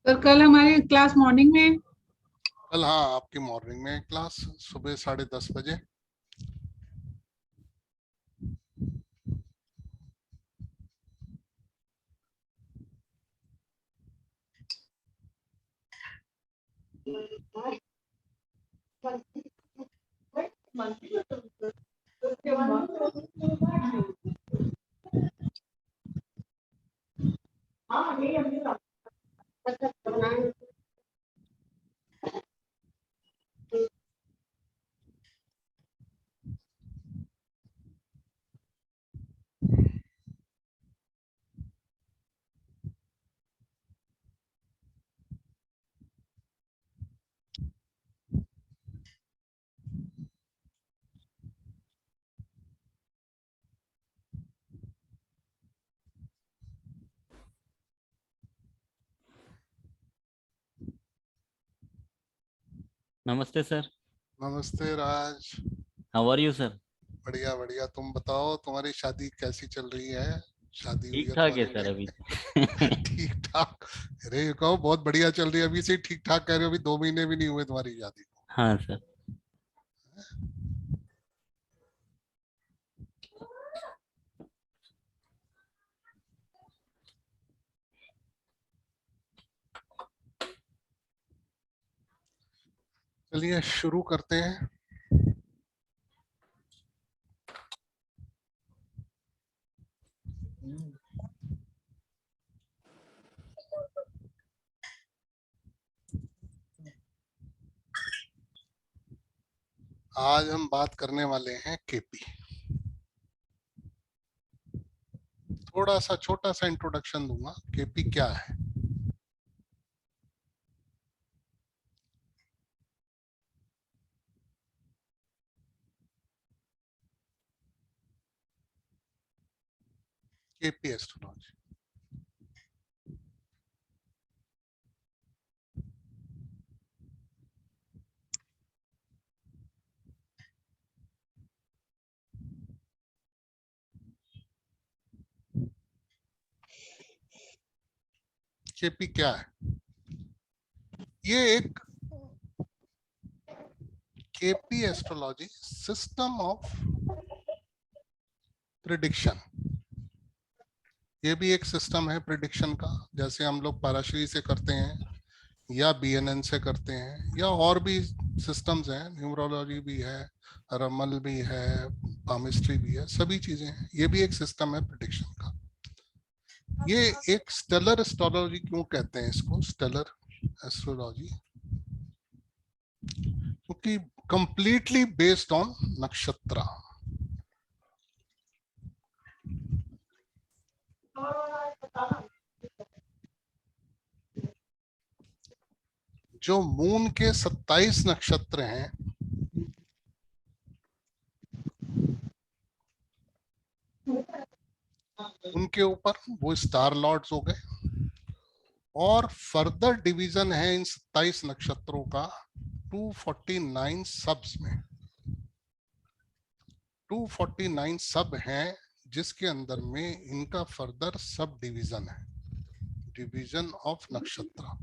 Sir कल हमारी class morning में है। कल हाँ, आपकी मॉर्निंग में क्लास सुबह 10:30 बजे। नमस्ते सर। नमस्ते Raj. How are you sir? बढ़िया बढ़िया, तुम बताओ तुम्हारी शादी कैसी चल रही है? शादी हुई ठीक है ठाक है तुम्हारी सर अभी। नहीं? ठीक ठाक? अरे ये कहो बहुत बढ़िया चल रही है, अभी से ठीक ठाक कह रहे हो, अभी 2 महीने भी नहीं हुए तुम्हारी शादी को। हाँ सर। चलिए शुरू करते हैं। आज हम बात करने वाले हैं केपी। थोड़ा सा छोटा सा इंट्रोडक्शन दूंगा, केपी क्या है। केपी एस्ट्रोलॉजी केपी क्या है? ये एक KP astrology system of prediction. ये भी एक सिस्टम है प्रिडिक्शन का, जैसे हम लोग पाराशरी से करते हैं या बीएनएन से करते हैं, या और भी सिस्टम्स हैं, न्यूमरोलॉजी भी है, रमल भी है, पामिस्ट्री भी है, सभी चीजें हैं। ये भी एक सिस्टम है प्रिडिक्शन का। ये एक स्टेलर एस्ट्रोलॉजी क्यों कहते हैं इसको स्टेलर एस्ट्रोलॉजी? क्योंकि कंप्लीटली बेस्ड ऑन नक्षत्र। जो मून के 27 नक्षत्र हैं, उनके ऊपर वो स्टार लॉर्ड्स हो गए, और फर्दर डिवीजन है इन 27 नक्षत्रों का 249 सबs में। 249 सब हैं, जिसके अंदर में इनका फर्दर सब डिवीजन है, डिवीजन ऑफ नक्षत्र,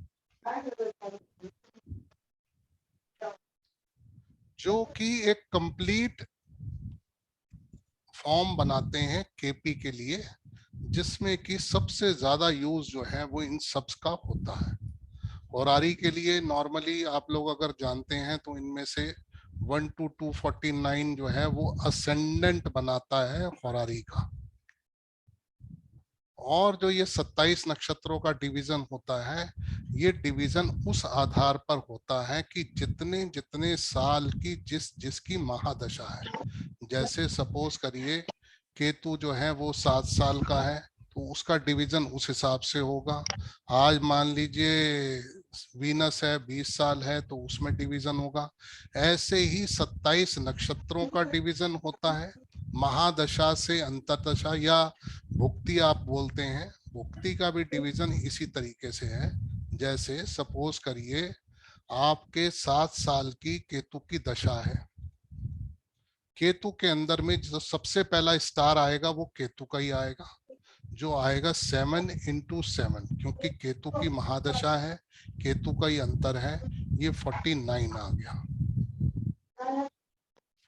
जो कि एक कंप्लीट फॉर्म बनाते हैं केपी के लिए, जिसमें कि सबसे ज्यादा यूज जो है वो इन सबस का होता है। होरारी के लिए नॉर्मली आप लोग अगर जानते हैं तो इनमें से 1 to 249 जो है वो असेंडेंट बनाता है होरारी का। और जो ये 27 नक्षत्रों का डिवीजन होता है, ये डिवीजन उस आधार पर होता है कि जितने जितने साल की जिसकी महादशा है। जैसे सपोज करिए केतु जो है वो 7 साल का है, तो उसका डिवीजन उस हिसाब से होगा। आज मान लीजिए वीनस है 20 साल है, तो उसमें डिवीजन होगा। ऐसे ही 27 नक्षत्रों का डिवीजन होता है। महादशा से अंतरदशा या भुक्ति आप बोलते हैं, भुक्ति का भी डिवीजन इसी तरीके से है। जैसे सपोज करिए आपके 7 साल की केतु की दशा है, केतु के अंदर में जो सबसे पहला स्टार आएगा वो केतु का ही आएगा। जो आएगा 7 into 7, क्योंकि केतु की महादशा है, केतु का ही अंतर है, ये 49 आ गया,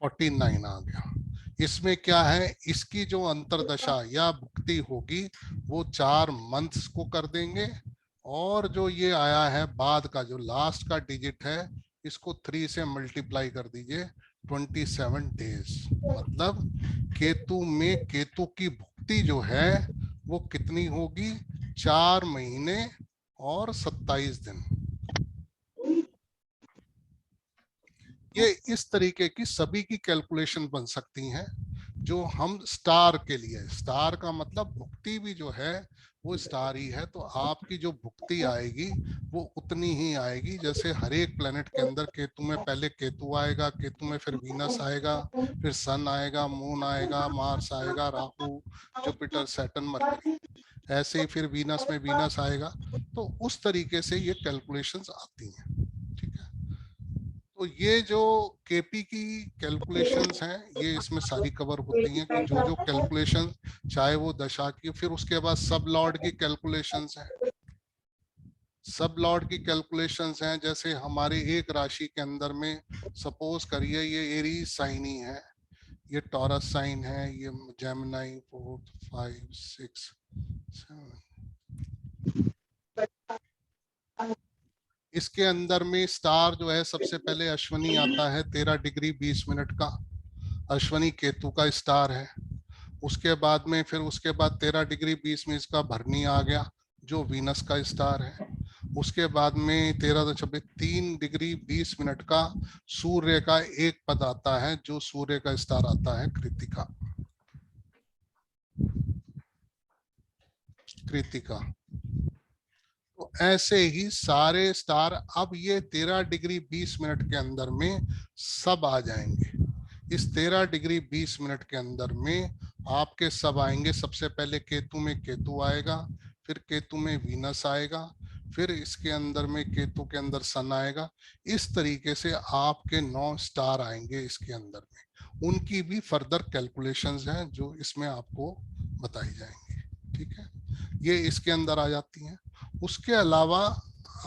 49 आ गया। इसमें क्या है, इसकी जो अंतरदशा या भुक्ति होगी वो 4 मंथ्स को कर देंगे, और जो ये आया है बाद का जो लास्ट का डिजिट है, इसको 3 से मल्टीप्लाई कर दीजिए, 27 डेज। मतलब केतु में केतु की भुक्ति जो है वो कितनी होगी, 4 महीने और 27 दिन। ये इस तरीके की सभी की कैलकुलेशन बन सकती हैं जो हम स्टार के लिए, स्टार का मतलब भुक्ति भी जो है वो स्टार ही है, तो आपकी जो भुक्ति आएगी वो उतनी ही आएगी। जैसे हर एक प्लेनेट के अंदर केतु में पहले केतु आएगा, केतु में फिर वीनस आएगा, फिर सन आएगा, मून आएगा, मार्स आएगा, राहु, जुपिटर, सैटर्न, मरकरी, ऐसे ही फिर वीनस में वीनस आएगा। तो उस तरीके से ये कैलकुलेशंस आती हैं। ठीक है, तो ये जो केपी की कैलकुलेशंस हैं ये इसमें सारी कवर होती हैं कि जो जो कैलकुलेशन, चाहे वो दशा की, फिर उसके बाद सब लॉर्ड की कैलकुलेशंस हैं। सब लॉर्ड की कैलकुलेशंस हैं, जैसे हमारी एक राशि के अंदर में सपोज करिए ये एरीज साइन ही है, ये टॉरस साइन है, ये जेमिनी 4, 5, 6, 7, इसके अंदर में स्टार जो है सबसे पहले अश्वनी आता है 13 डिग्री 20 मिनट का, अश्वनी केतु का स्टार है। उसके बाद में फिर उसके बाद 13 डिग्री 20 में इसका भरनी आ गया जो वीनस का स्टार है। उसके बाद में 13 3 डिग्री 20 मिनट का सूर्य का एक पद आता है जो सूर्य का स्टार आता है कृतिका, कृतिका। तो ऐसे ही सारे स्टार अब ये 13 डिग्री 20 मिनट के अंदर में सब आ जाएंगे। इस 13 डिग्री 20 मिनट के अंदर में आपके सब आएंगे। सबसे पहले केतु में केतु आएगा, फिर केतु में वीनस आएगा, फिर इसके अंदर में केतु के अंदर सन आएगा। इस तरीके से आपके 9 स्टार आएंगे इसके अंदर में। उनकी भी फर्दर कैलकुलेशंस हैं जो इसमें आपको बताई जाएंगी। ठीक है, ये इसके अंदर आ जाती हैं। उसके अलावा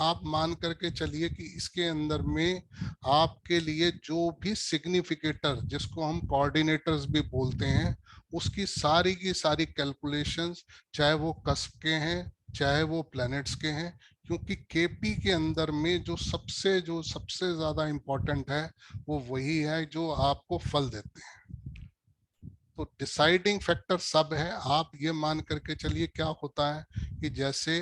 आप मान करके चलिए कि इसके अंदर में आपके लिए जो भी सिग्निफिकेटर, जिसको हम कोऑर्डिनेटर्स भी बोलते हैं, उसकी सारी की सारी कैलकुलेशंस, चाहे वो कस्प के हैं चाहे वो प्लैनेट्स के हैं, क्योंकि केपी के अंदर में जो सबसे ज्यादा इंपॉर्टेंट है वो वही है जो आपको फल देते हैं। तो डिसाइडिंग फैक्टर सब है। आप ये मान करके चलिए क्या होता है कि जैसे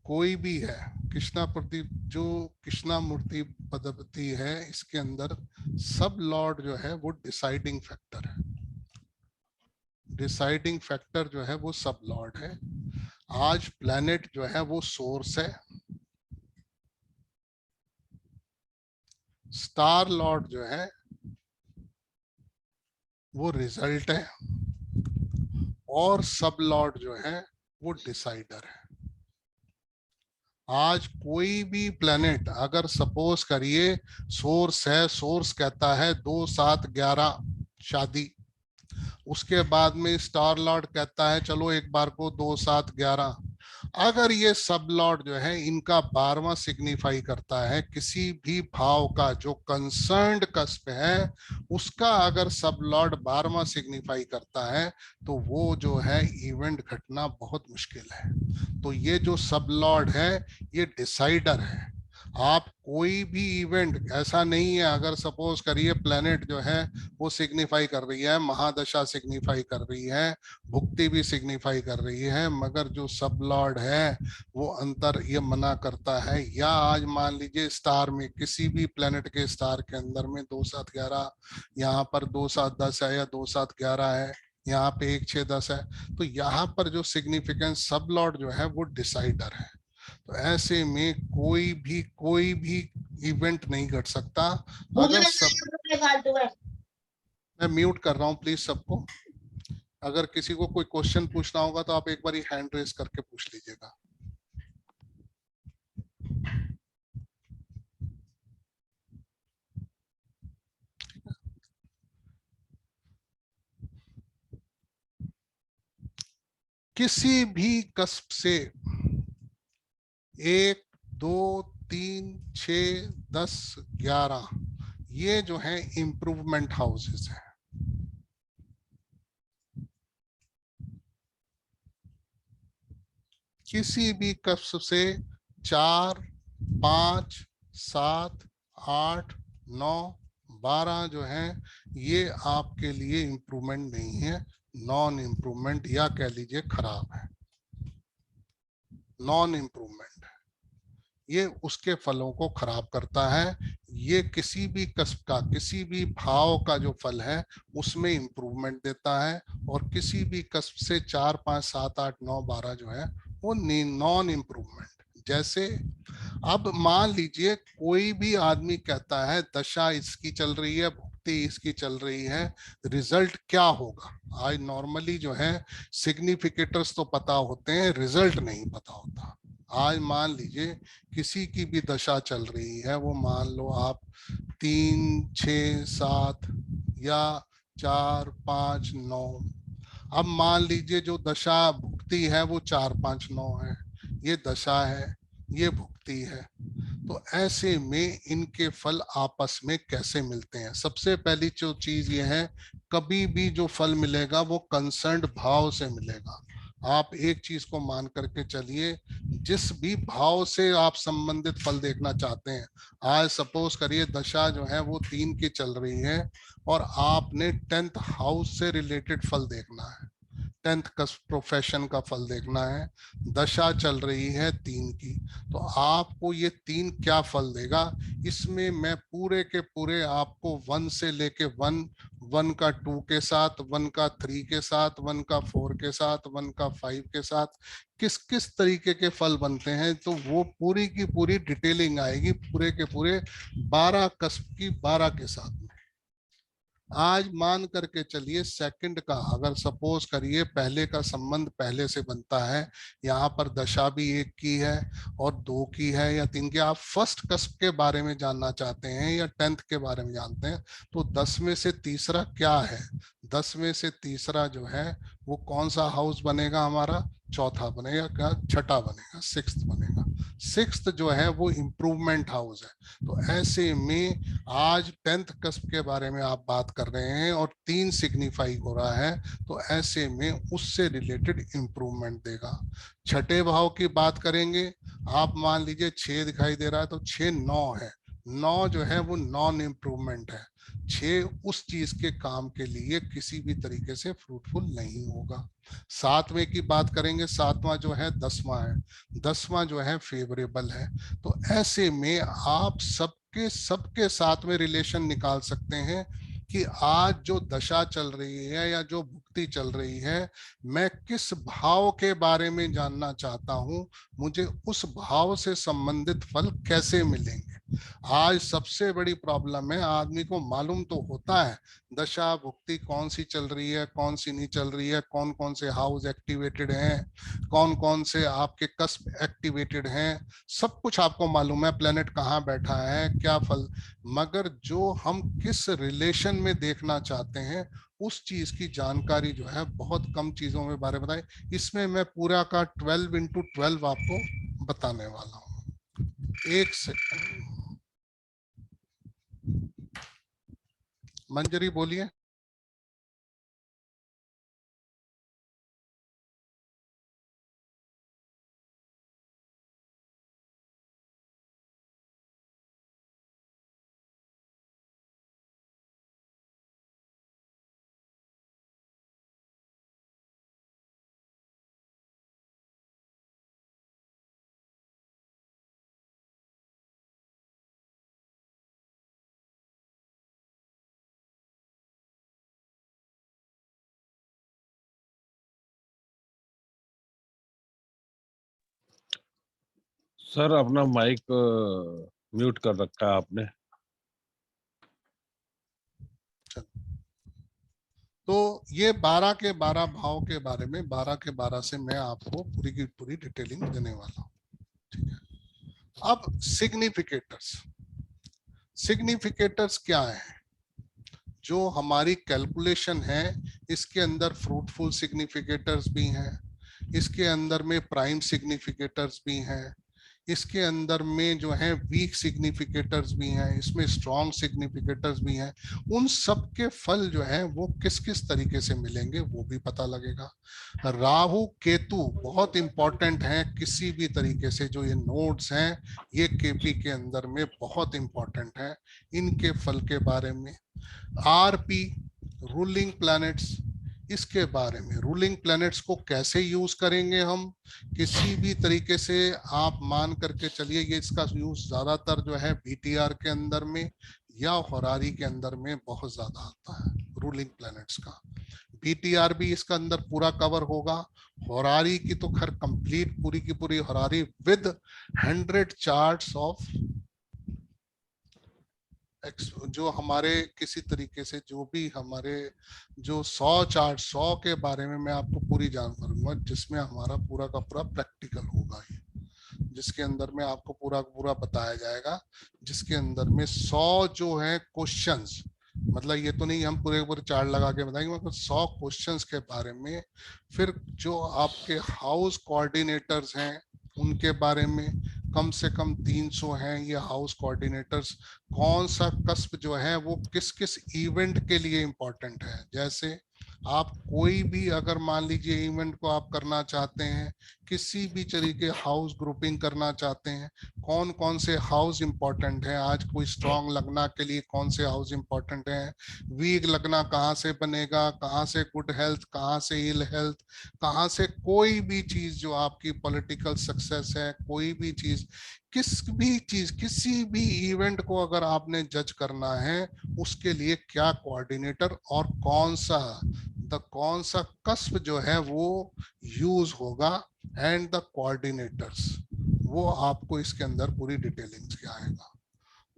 कोई भी है, कृष्णा प्रति जो कृष्णा मूर्ति पद्धति है, इसके अंदर सब लॉर्ड जो है वो डिसाइडिंग फैक्टर है। डिसाइडिंग फैक्टर जो है वो सब लॉर्ड है। आज प्लैनेट जो है वो सोर्स है, स्टार लॉर्ड जो है वो रिजल्ट है, और सब लॉर्ड जो है वो डिसाइडर है। आज कोई भी प्लेनेट अगर सपोज करिए सोर्स है, सोर्स कहता है 2, 7, 11 शादी, उसके बाद में स्टार लॉर्ड कहता है चलो एक बार को 2, 7, 11। अगर ये सब लॉर्ड जो है इनका 12वां सिग्निफाई करता है किसी भी भाव का, जो कंसर्न्ड कस्प है उसका अगर सब लॉर्ड 12वां सिग्निफाई करता है, तो वो जो है इवेंट घटना बहुत मुश्किल है। तो ये जो सब लॉर्ड है ये डिसाइडर है। आप कोई भी इवेंट ऐसा नहीं है, अगर सपोज करिए प्लेनेट जो है वो सिग्निफाई कर रही है, महादशा सिग्निफाई कर रही है, भुक्ति भी सिग्निफाई कर रही है, मगर जो सब लॉर्ड है वो अंतर ये मना करता है। या आज मान लीजिए स्टार में किसी भी प्लेनेट के स्टार के अंदर में 2, 7, 11, यहाँ पर 2, 7, 10 है या 2, 7, 11 है, यहाँ पे 1, 6, 10 है, तो यहाँ पर जो सिग्निफिकेंस सब लॉर्ड जो है वो डिसाइडर है। तो ऐसे में कोई भी इवेंट नहीं घट सकता अगर सब। मैं म्यूट कर रहा हूँ प्लीज सबको। अगर किसी को कोई क्वेश्चन पूछना होगा तो आप एक बार हैंड रेज करके पूछ लीजिएगा। किसी भी कस्ब से 1, 2, 3, 6, 10, 11 ये जो है इंप्रूवमेंट हाउसेस हैं। किसी भी कस्ब से 4, 5, 7, 8, 9, 12 जो है ये आपके लिए इंप्रूवमेंट नहीं है, नॉन इंप्रूवमेंट या कह लीजिए खराब है, नॉन इंप्रूवमेंट है। ये उसके फलों को खराब करता है। ये किसी भी कस्ब का, किसी भी भाव का जो फल है उसमें इंप्रूवमेंट देता है, और किसी भी कस्ब से 4, 5, 7, 8, 9, 12 जो है वो नॉन इंप्रूवमेंट। जैसे अब मान लीजिए कोई भी आदमी कहता है दशा इसकी चल रही है, भुक्ति इसकी चल रही है, रिजल्ट क्या होगा। आज नॉर्मली जो है सिग्निफिकेटर्स तो पता होते हैं, रिजल्ट नहीं पता होता। आज मान लीजिए किसी की भी दशा चल रही है, वो मान लो आप 3, 6, 7 या 4, 5, 9। अब मान लीजिए जो दशा भुक्ति है वो 4, 5, 9 है, ये दशा है, ये भुक्ति है। तो ऐसे में इनके फल आपस में कैसे मिलते हैं? सबसे पहली जो चीज ये है, कभी भी जो फल मिलेगा वो कंसर्न्ड भाव से मिलेगा। आप एक चीज को मान करके चलिए, जिस भी भाव से आप संबंधित फल देखना चाहते हैं। आज सपोज करिए दशा जो है वो 3 की चल रही है और आपने 10th हाउस से रिलेटेड फल देखना है, 10th का प्रोफेशन का फल देखना है। दशा चल रही है 3 की, तो आपको ये 3 क्या फल देगा, इसमें मैं पूरे के पूरे आपको 1 से लेके 1 का 2 के साथ, 1 का 3 के साथ, 1 का 4 के साथ, 1 का 5 के साथ किस किस तरीके के फल बनते हैं, तो वो पूरी की पूरी डिटेलिंग आएगी पूरे के पूरे 12 कस्ब की 12 के साथ। आज मान करके चलिए सेकंड का, अगर सपोज करिए पहले का संबंध पहले से बनता है, यहाँ पर दशा भी 1 की है और 2 की है या 3 की। आप फर्स्ट कस्ब के बारे में जानना चाहते हैं या 10th के बारे में जानते हैं, तो 10 में से तीसरा क्या है, 10 में से तीसरा जो है वो कौन सा हाउस बनेगा हमारा, चौथा बनेगा, क्या छठा बनेगा, 6th बनेगा। 6th जो है वो इंप्रूवमेंट हाउस है। तो ऐसे में आज 10th कस्ब के बारे में आप बात कर रहे हैं और 3 सिग्निफाई हो रहा है, तो ऐसे में उससे रिलेटेड इंप्रूवमेंट देगा। छठे भाव की बात करेंगे, आप मान लीजिए 6 दिखाई दे रहा है, तो 6, 9 है, 9 जो है वो नॉन इंप्रूवमेंट है। 6 उस चीज के काम के लिए किसी भी तरीके से फ्रूटफुल नहीं होगा। 7वें की बात करेंगे, 7वां जो है 10वां है, 10वां जो है फेवरेबल है। तो ऐसे में आप सबके साथ में रिलेशन निकाल सकते हैं कि आज जो दशा चल रही है या जो भुक्ति चल रही है, मैं किस भाव के बारे में जानना चाहता हूं, मुझे उस भाव से संबंधित फल कैसे मिलेंगे। आज सबसे बड़ी प्रॉब्लम है, आदमी को मालूम तो होता है दशा भुक्ति कौन सी चल रही है, कौन सी नहीं चल रही है, कौन कौन से हाउस एक्टिवेटेड हैं, कौन कौन से आपके कस्ब एक्टिवेटेड हैं, सब कुछ आपको मालूम है, प्लेनेट कहाँ बैठा है, क्या फल, मगर जो हम किस रिलेशन में देखना चाहते हैं उस चीज की जानकारी जो है बहुत कम चीजों में बारे बताए। इसमें मैं पूरा का 12x12 आपको बताने वाला हूँ। एक सेकंड, मंजरी बोलिए। सर अपना माइक म्यूट कर रखा है आपने। तो ये 12 के 12 भाव के बारे में 12 के 12 से मैं आपको पूरी की पूरी डिटेलिंग देने वाला हूँ, ठीक है। अब सिग्निफिकेटर्स, सिग्निफिकेटर्स क्या है, जो हमारी कैलकुलेशन है इसके अंदर फ्रूटफुल सिग्निफिकेटर्स भी हैं, इसके अंदर में प्राइम सिग्निफिकेटर्स भी हैं, इसके अंदर में जो है वीक सिग्निफिकेटर्स भी हैं, इसमें स्ट्रॉन्ग सिग्निफिकेटर्स भी हैं। उन सब के फल जो है वो किस किस तरीके से मिलेंगे वो भी पता लगेगा। राहु केतु बहुत इंपॉर्टेंट हैं किसी भी तरीके से, जो ये नोड्स हैं ये केपी के अंदर में बहुत इंपॉर्टेंट है, इनके फल के बारे में। आरपी रूलिंग प्लैनेट्स, इसके बारे में, रूलिंग प्लैनेट्स को कैसे यूज करेंगे हम, किसी भी तरीके से आप मान करके चलिए ये इसका यूज ज्यादातर जो है बीटीआर के अंदर में या होरारी के अंदर में बहुत ज्यादा आता है रूलिंग प्लैनेट्स का। बीटीआर भी इसका अंदर पूरा कवर होगा, होरारी की तो खैर कंप्लीट पूरी की पूरी होरारी विद 100 चार्ट्स ऑफ जो हमारे किसी तरीके से जो भी हमारे जो 100 चार्ट 100 के बारे में मैं आपको पूरी जान करूंगा, जिसमें हमारा पूरा का पूरा प्रैक्टिकल होगा ये, जिसके अंदर में आपको पूरा पूरा बताया जाएगा, जिसके अंदर में 100 जो है क्वेश्चंस, मतलब ये तो नहीं हम पूरे पूरे चार्ट लगा के बताएंगे, मतलब 100 क्वेश्चंस के बारे में। फिर जो आपके हाउस कोऑर्डिनेटर्स हैं उनके बारे में, कम से कम 300 हैं ये हाउस कोऑर्डिनेटर्स, कौन सा कस्प जो है वो किस किस इवेंट के लिए इंपॉर्टेंट है। जैसे आप कोई भी अगर मान लीजिए इवेंट को आप करना चाहते हैं, किसी भी तरीके हाउस ग्रुपिंग करना चाहते हैं, कौन कौन से हाउस इंपॉर्टेंट है, आज कोई स्ट्रांग लगना के लिए कौन से हाउस इंपॉर्टेंट है, वीक लगना कहाँ से बनेगा, कहाँ से गुड हेल्थ, कहाँ से इल हेल्थ, कहाँ से कोई भी चीज जो आपकी पॉलिटिकल सक्सेस है, कोई भी चीज, किसी भी इवेंट को अगर आपने जज करना है उसके लिए क्या कोऑर्डिनेटर और कौन सा कस्प जो है वो यूज होगा, एंड द कोऑर्डिनेटर्स, वो आपको इसके अंदर पूरी डिटेलिंग के आएगा।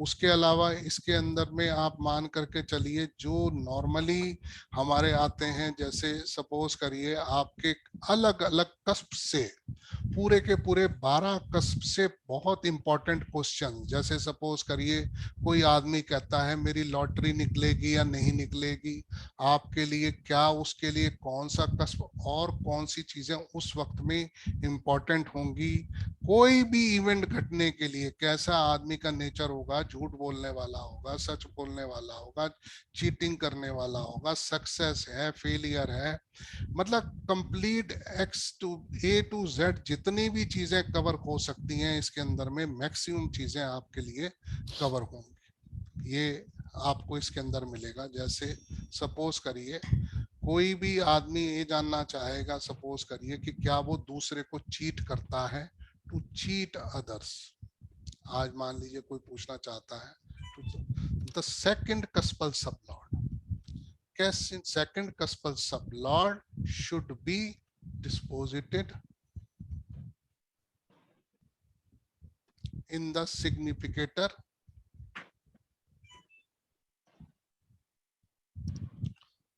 उसके अलावा इसके अंदर में आप मान करके चलिए जो नॉर्मली हमारे आते हैं, जैसे सपोज करिए आपके अलग अलग कस्प से पूरे के पूरे 12 कस्प से बहुत इंपॉर्टेंट क्वेश्चन, जैसे सपोज करिए कोई आदमी कहता है मेरी लॉटरी निकलेगी या नहीं निकलेगी, आपके लिए क्या, उसके लिए कौन सा कस्प और कौन सी चीजें उस वक्त में इंपॉर्टेंट होंगी, कोई भी इवेंट घटने के लिए कैसा आदमी का नेचर होगा, झूठ बोलने वाला होगा, सच बोलने वाला होगा, चीटिंग करने वाला होगा, सक्सेस है, फेलियर है, मतलब complete x to A to Z जितनी भी चीजें कवर हो सकती हैं इसके अंदर में मैक्सिमम चीजें आपके लिए कवर होंगी, ये आपको इसके अंदर मिलेगा। जैसे सपोज करिए कोई भी आदमी ये जानना चाहेगा, सपोज करिए कि क्या वो दूसरे को चीट करता है, टू चीट अदर्स, आज मान लीजिए कोई पूछना चाहता है द सेकंड कस्पल सबलॉर्ड, कैसे second cuspal sub lord should be disposited in the significator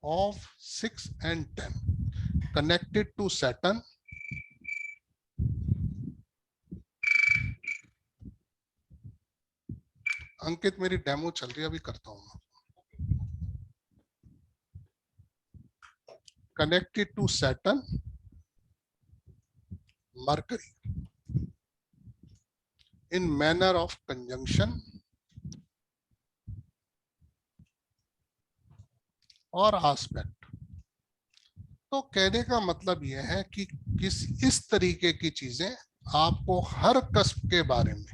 of 6 and 10 connected to Saturn Ankit मेरी डेमो चल रही है, अभी करता हूं। Connected to Saturn Mercury in manner of conjunction और आस्पेक्ट। तो कहने का मतलब यह है कि इस तरीके की चीजें आपको हर कस्प के बारे में,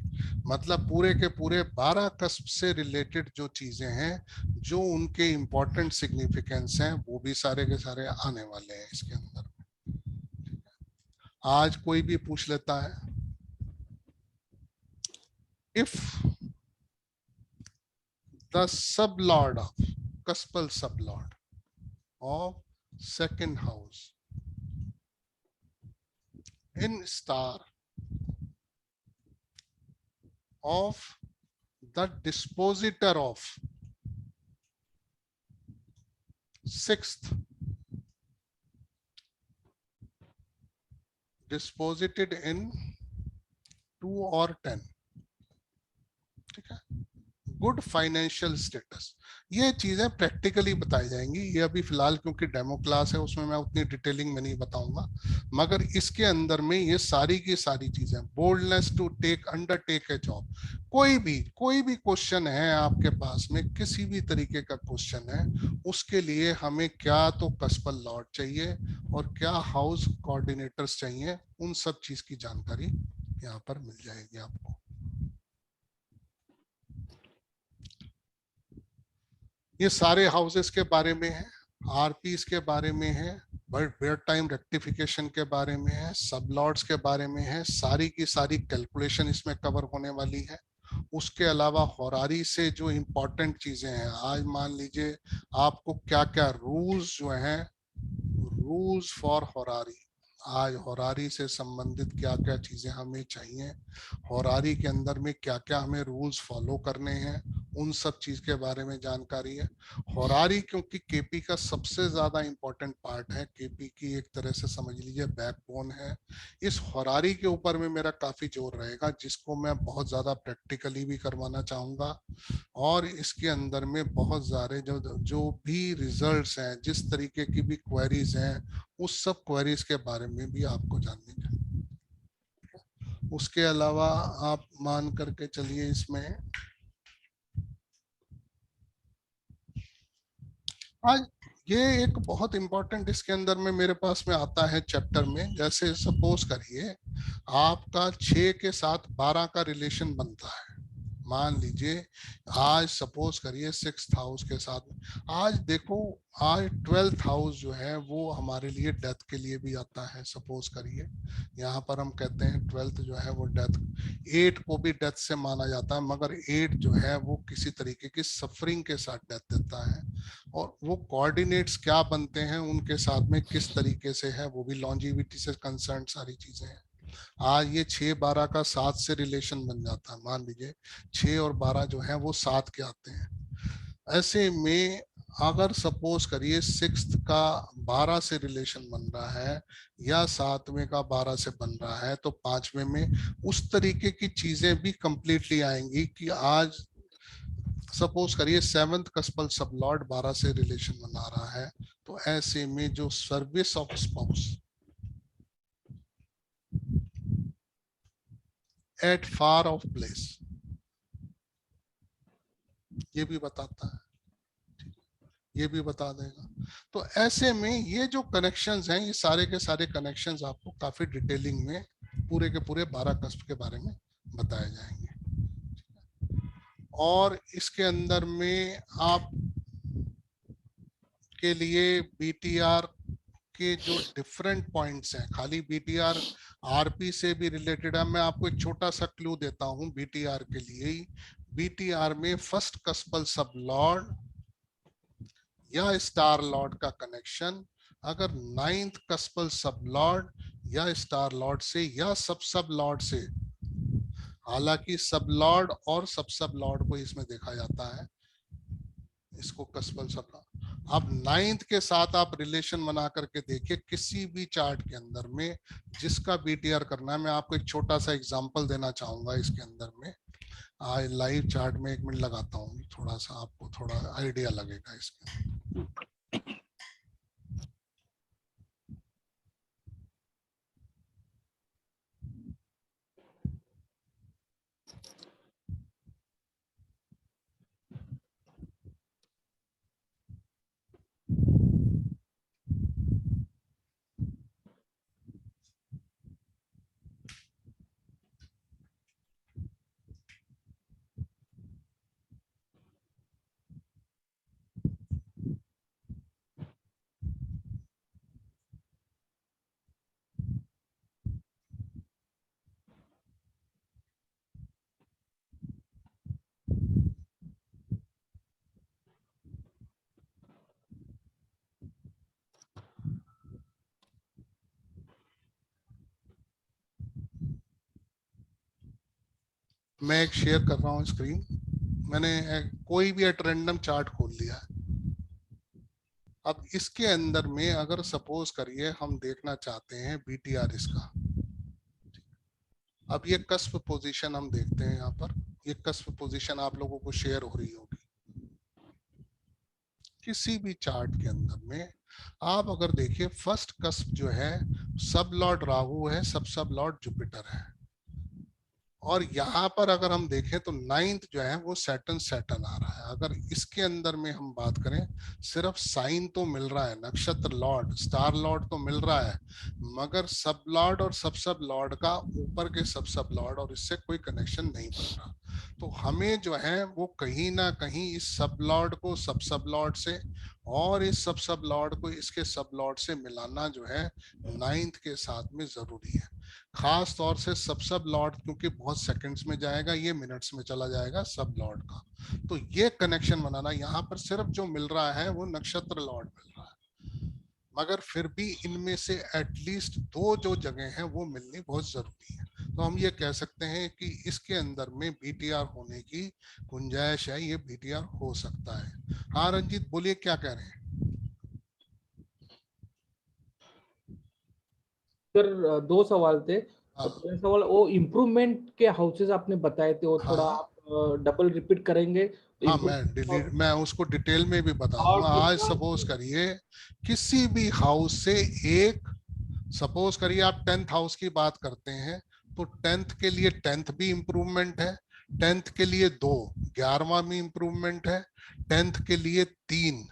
मतलब पूरे के पूरे 12 कस्प से रिलेटेड जो चीजें हैं, जो उनके इंपॉर्टेंट सिग्निफिकेंस हैं, वो भी सारे के सारे आने वाले हैं इसके अंदर। आज कोई भी पूछ लेता है if the sub Lord of कस्पल सब Lord of second house in star of the dispositor of sixth disposited in 2 or 10, ठीक है, गुड फाइनेंशियल स्टेटस। ये चीजें प्रैक्टिकली बताई जाएंगी। ये अभी फिलहाल क्योंकि डेमो क्लास है उसमें मैं उतनी डिटेलिंग में नहीं बताऊंगा, मगर इसके अंदर में ये सारी की सारी चीजें, boldness to take undertake a job, कोई भी क्वेश्चन है आपके पास में, किसी भी तरीके का क्वेश्चन है, उसके लिए हमें क्या तो कस्पल लॉट चाहिए और क्या हाउस कोऑर्डिनेटर्स चाहिए, उन सब चीज की जानकारी यहाँ पर मिल जाएगी आपको। ये सारे हाउसेस के बारे में है, आरपीस के बारे में है, बेड टाइम रेक्टिफिकेशन के बारे में है, सब लॉट्स के बारे में है, सारी की सारी कैलकुलेशन इसमें कवर होने वाली है। उसके अलावा होरारी से जो इम्पोर्टेंट चीजें हैं, आज मान लीजिए आपको क्या क्या रूल्स जो हैं, रूल्स फॉर होरारी, आज होरारी से संबंधित क्या क्या चीजें हमें चाहिए, होरारी के अंदर में क्या क्या हमें रूल्स फॉलो करने हैं, उन सब चीज के बारे में जानकारी है। होरारी क्योंकि केपी का सबसे ज्यादा इंपॉर्टेंट पार्ट है, केपी की एक तरह से समझ लीजिए बैकबोन है, इस होरारी के ऊपर में मेरा काफी जोर रहेगा, जिसको मैं बहुत ज्यादा प्रैक्टिकली भी करवाना चाहूंगा। और इसके अंदर में बहुत सारे जो भी रिजल्ट्स हैं, जिस तरीके की भी क्वेरीज हैं, उस सब क्वेरीज के बारे में भी आपको जानने का। उसके अलावा आप मान करके चलिए, इसमें आज ये एक बहुत इंपॉर्टेंट इसके अंदर में मेरे पास में आता है चैप्टर में, जैसे सपोज करिए आपका 6 के साथ 12 का रिलेशन बनता है। मान लीजिए आज सपोज करिए 6th हाउस के साथ, आज देखो आज 12th हाउस जो है वो हमारे लिए डेथ के लिए भी आता है। सपोज करिए यहाँ पर हम कहते हैं 12th जो है वो डेथ, 8 को भी डेथ से माना जाता है, मगर 8 जो है वो किसी तरीके की सफरिंग के साथ डेथ देता है। और वो कोऑर्डिनेट्स क्या बनते हैं उनके साथ में किस तरीके से है, वो भी लॉन्जिविटी से कंसर्न सारी चीजें हैं। आज ये 6-12 का 7 से रिलेशन बन जाता है। मान लीजिए 6 और 12 जो है वो 7 के आते हैं। ऐसे में अगर सपोज करिए 6th का 12 से रिलेशन बन रहा है या 7वें का 12 से बन रहा है, तो 5वें में उस तरीके की चीजें भी कंप्लीटली आएंगी कि आज सपोज करिए 7th कस्पल सबलॉर्ड 12 से रिलेशन बना रहा है, तो ऐसे में जो service of spouse at far of place, ये भी बताता है, ये भी बता देगा। तो ऐसे में ये जो कनेक्शंस हैं, ये सारे के सारे कनेक्शंस आपको काफी डिटेलिंग में पूरे के पूरे 12 कस्प के बारे में बताए जाएंगे। और इसके अंदर में आप के लिए बीटीआर के जो डिफरेंट पॉइंट्स हैं, खाली बीटीआर आरपी से भी रिलेटेड है। मैं आपको एक छोटा सा क्लू देता हूं बीटीआर के लिए ही। बीटीआर में फर्स्ट कस्पल सब लॉर्ड या स्टार लॉर्ड का कनेक्शन अगर 9th कस्पल सब लॉर्ड या स्टार लॉर्ड से या सब लॉर्ड से, हालांकि सब लॉर्ड और सब लॉर्ड को इसमें देखा जाता है, इसको कस्पल सब लॉर्ड, अब 9th के साथ आप रिलेशन बना करके देखिए किसी भी चार्ट के अंदर में जिसका बीटीआर करना है। मैं आपको एक छोटा सा एग्जांपल देना चाहूंगा इसके अंदर में। आज लाइव चार्ट में 1 मिनट लगाता हूँ, थोड़ा सा आपको थोड़ा आइडिया लगेगा इसके। मैं एक शेयर कर रहा हूँ स्क्रीन, मैंने कोई भी एट रैंडम चार्ट खोल लिया है। अब इसके अंदर में अगर सपोज करिए हम देखना चाहते हैं बीटीआर इसका, अब ये कस्प पोजीशन हम देखते हैं यहाँ पर, ये कस्प पोजीशन आप लोगों को शेयर हो रही होगी। किसी भी चार्ट के अंदर में आप अगर देखिए फर्स्ट कस्प जो है सब लॉर्ड राहु है, सब लॉर्ड जुपिटर है, और यहाँ पर अगर हम देखें तो नाइन्थ जो है वो सैटर्न आ रहा है। अगर इसके अंदर में हम बात करें, सिर्फ साइन तो मिल रहा है, नक्षत्र लॉर्ड स्टार लॉर्ड तो मिल रहा है, मगर सब लॉर्ड और सब लॉर्ड का ऊपर के सब लॉर्ड और इससे कोई कनेक्शन नहीं बन रहा। तो हमें जो है वो कहीं ना कहीं इस सब लॉर्ड को सब लॉर्ड से और इस सब लॉर्ड को इसके सब लॉर्ड से मिलाना जो है नाइन्थ के साथ में जरूरी है। खास तौर से सब लॉर्ड क्योंकि बहुत सेकंड्स में जाएगा, ये मिनट्स में चला जाएगा सब लॉर्ड का, तो ये कनेक्शन बनाना, यहाँ पर सिर्फ जो मिल रहा है वो नक्षत्र लॉर्ड मिल रहा है, मगर फिर भी इनमें से एटलीस्ट दो जो जगह हैं वो मिलनी बहुत जरूरी है। तो हम ये कह सकते हैं कि इसके अंदर में बीटीआर होने की गुंजाइश है, ये बीटीआर हो सकता है। हाँ रंजीत बोलिए, क्या कह रहे हैं? सर दो सवाल थे। हाँ। पहला सवाल, वो इम्प्रूवमेंट के हाउसेस आपने बताए थे, वो थोड़ा हाँ। आप डबल रिपीट करेंगे? हाँ, मैं उसको डिटेल में भी बता दूंगा। आज सपोज करिए किसी भी हाउस से एक, सपोज करिए आप 10th हाउस की बात करते हैं, तो 10th के लिए 10th भी इम्प्रूवमेंट है, 10th के लिए 2, 11वां भी इम्प्रूवमेंट है, 10th के लिए 3,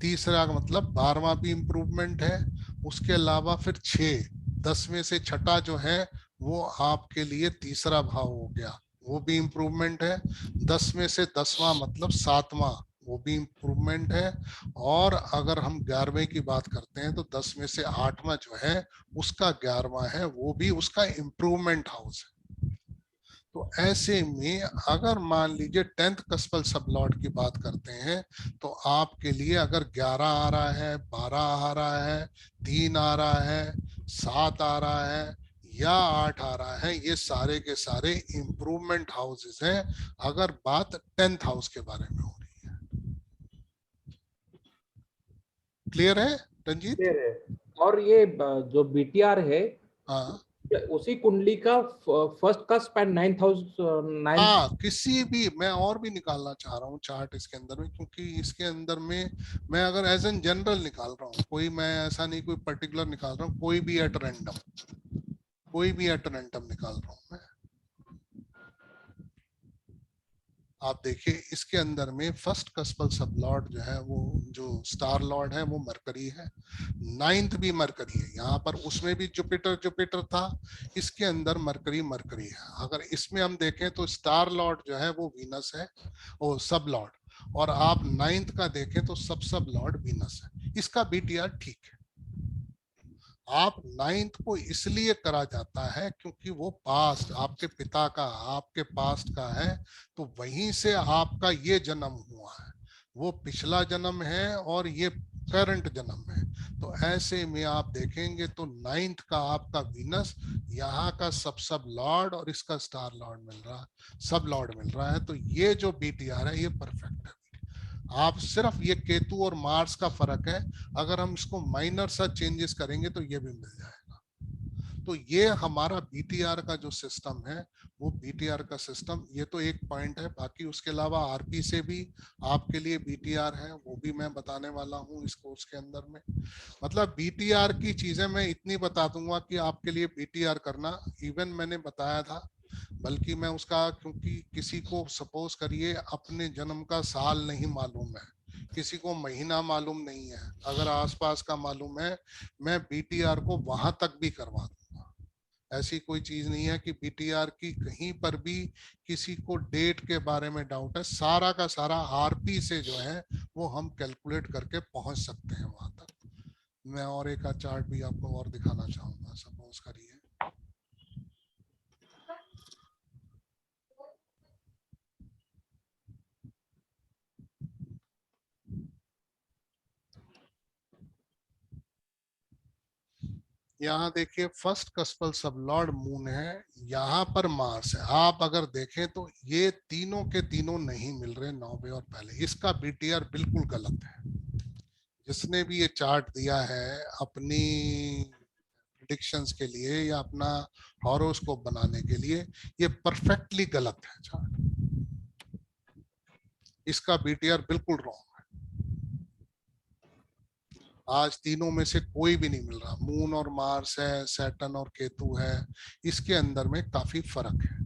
तीसरा मतलब 12वां भी इम्प्रूवमेंट है, उसके अलावा फिर 6, 10 में से छठा जो है वो आपके लिए तीसरा भाव हो गया, वो भी इम्प्रूवमेंट है, 10 में से 10वां मतलब 7वां, वो भी इम्प्रूवमेंट है, और अगर हम 11वें की बात करते हैं तो 10 में से 8वां जो है उसका 11वां है, वो भी उसका इम्प्रूवमेंट हाउस है। तो ऐसे में अगर मान लीजिए 10th कस्पल सब लॉर्ड की बात करते हैं तो आपके लिए अगर 11 आ रहा है, 12 आ रहा है, 3 आ रहा है, 7 आ रहा है या 8 आ रहा है, ये सारे के सारे इम्प्रूवमेंट हाउसेस हैं, अगर बात 10th हाउस के बारे में हो रही है। क्लियर है रंजीत? क्लियर है। और ये जो बीटीआर है, हाँ उसी कुंडली का फर्स्ट का स्पैन 9th हाउस, 9th। हाँ, किसी भी, मैं और भी निकालना चाह रहा हूँ चार्ट इसके अंदर में, क्योंकि इसके अंदर में मैं अगर एज एन जनरल निकाल रहा हूँ, कोई मैं ऐसा नहीं कोई पर्टिकुलर निकाल रहा हूँ, कोई भी एट रैंडम, कोई भी एट रैंडम निकाल रहा हूँ मैं। आप देखिए इसके अंदर में फर्स्ट कस्पल सब लॉर्ड जो है वो जो स्टार लॉर्ड है वो मरकरी है, 9th भी मरकरी है, यहाँ पर उसमें भी जुपिटर था, इसके अंदर मरकरी है। अगर इसमें हम देखें तो स्टार लॉर्ड जो है वो वीनस है, वो सब लॉर्ड, और आप 9th का देखें तो सब लॉर्ड वीनस है, इसका बीटीआर ठीक है। आप 9th को इसलिए करा जाता है क्योंकि वो पास्ट आपके पिता का, आपके पास्ट का है, तो वहीं से आपका ये जन्म हुआ है, वो पिछला जन्म है और ये करंट जन्म है। तो ऐसे में आप देखेंगे तो 9th का आपका वीनस, यहाँ का सब लॉर्ड और इसका स्टार लॉर्ड मिल रहा, सब लॉर्ड मिल रहा है, तो ये जो बीटीआर है ये परफेक्ट है। आप सिर्फ ये केतु और मार्स का फर्क है, अगर हम इसको माइनर सा चेंजेस करेंगे तो ये भी मिल जाएगा। तो ये हमारा बीटीआर का जो सिस्टम है वो बीटीआर का सिस्टम, ये तो एक पॉइंट है, बाकी उसके अलावा आरपी से भी आपके लिए बीटीआर है, वो भी मैं बताने वाला हूँ इस कोर्स के अंदर में। मतलब बीटीआर की चीजें मैं इतनी बता दूंगा कि आपके लिए बीटीआर करना, इवन मैंने बताया था, बल्कि मैं उसका, क्योंकि किसी को सपोज करिए अपने जन्म का साल नहीं मालूम है, किसी को महीना मालूम नहीं है, अगर आसपास का मालूम है, मैं बीटीआर को वहां तक भी करवा दूंगा। ऐसी कोई चीज नहीं है कि बीटीआर की कहीं पर भी किसी को डेट के बारे में डाउट है, सारा का सारा आरपी से जो है वो हम कैलकुलेट करके पहुंच सकते हैं वहां तक। मैं और एक चार्ट भी आपको और दिखाना चाहूंगा, सपोज करिए यहाँ देखिए फर्स्ट कस्पल सब लॉर्ड मून है, यहाँ पर मार्स है। आप अगर देखें तो ये तीनों के तीनों नहीं मिल रहे 9वें और पहले, इसका बीटीआर बिल्कुल गलत है। जिसने भी ये चार्ट दिया है अपनी प्रेडिक्शंस के लिए या अपना हॉरोस्कोप बनाने के लिए, ये परफेक्टली गलत है चार्ट। इसका बीटीआर बिल्कुल रॉन्ग है। आज तीनों में से कोई भी नहीं मिल रहा। मून और मार्स है, सैटर्न और केतु है, इसके अंदर में काफी फर्क है।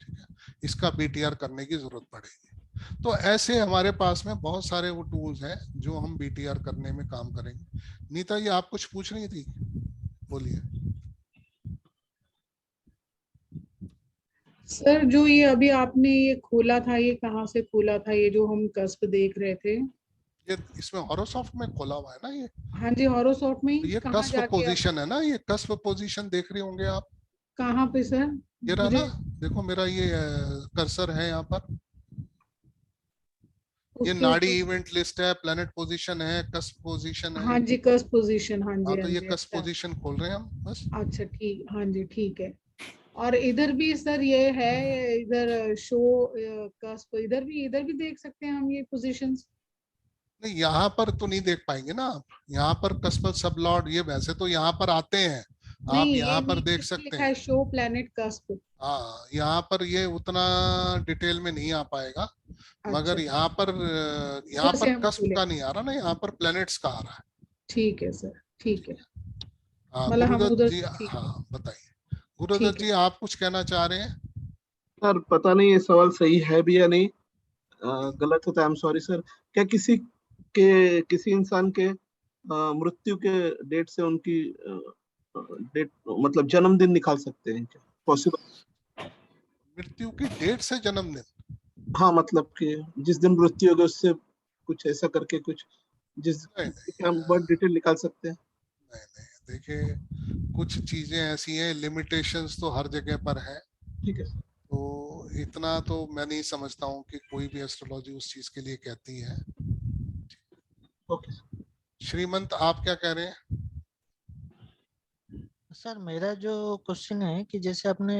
ठीक है, इसका बीटीआर करने की जरूरत पड़ेगी। तो ऐसे हमारे पास में बहुत सारे वो टूल्स हैं जो हम बीटीआर करने में काम करेंगे। नीता जी आप कुछ पूछ रही थी, बोलिए। सर जो ये अभी आपने ये खोला था, ये कहाँ से खोला था, ये जो हम कस्प देख रहे थे? ये इसमें हॉरोसॉफ्ट में खोला हुआ है ना ये। हाँ जी, हॉरोसॉफ्ट में तो ये कहाँ कस्प जाके पोजीशन है ना, ये कस्प पोजीशन देख रहे होंगे आप। कहाँ पे सर? ये रहा मुझे ना, देखो मेरा ये कर्सर है यहाँ पर। ये उसके नाड़ी ऊपर। इवेंट लिस्ट है, प्लेनेट पोजीशन है, कस्प पोजीशन है। हाँ जी, कस्प पोजीशन, हाँ हाँ जी, तो हाँ ये जी, कस्प अच्छा पोजीशन खोल रहे हैं हम बस। अच्छा, ठीक, हाँ जी, ठीक है। और इधर भी सर ये है, इधर शो कस्प, इधर भी देख सकते हैं हम ये पोजीशंस? नहीं यहाँ पर तो नहीं देख पाएंगे ना आप। यहाँ पर कस्प सब लॉर्ड ये वैसे तो यहाँ पर आते हैं, आप नहीं, यहाँ ये पर देख नीचे सकते लिखा है हैं। Show planet cusp. हाँ यहाँ पर ये उतना डिटेल में नहीं आ पाएगा, अच्छा, मगर यहाँ ऊपर से पर हम कस्प खोले। का नहीं आ रहा ना, यहाँ पर प्लैनेट्स का आ रहा है। ठीक है सर, ठीक है। हाँ मतलब हम गुरुदत्त उधर जी, से, ठीक है, हाँ बताइए गुरुदत्त ठीक है। जी आप कुछ कहना चाह रहे हैं? सर पता नहीं ये सवाल सही है भी या नहीं, गलत है तो आई एम सॉरी सर। क्या किसी इंसान के मृत्यु के डेट से उनकी डेट मतलब जन्मदिन निकाल सकते हैं क्या? पॉसिबल? मृत्यु की डेट से जन्मदिन? हाँ मतलब कि जिस दिन मृत्यु होगी उससे कुछ ऐसा करके कुछ जिस नहीं क्या हम बर्थ डिटेल निकाल सकते हैं? नहीं, देखिए कुछ चीजें ऐसी हैं, लिमिटेशंस तो हर जगह पर है। ठीक है सर। तो इतना तो मैं नहीं समझता हूँ कि कोई भी एस्ट्रोलॉजी उस चीज के लिए कहती है। Okay sir. श्रीमंत आप क्या कह रहे हैं? सर मेरा जो क्वेश्चन है कि जैसे आपने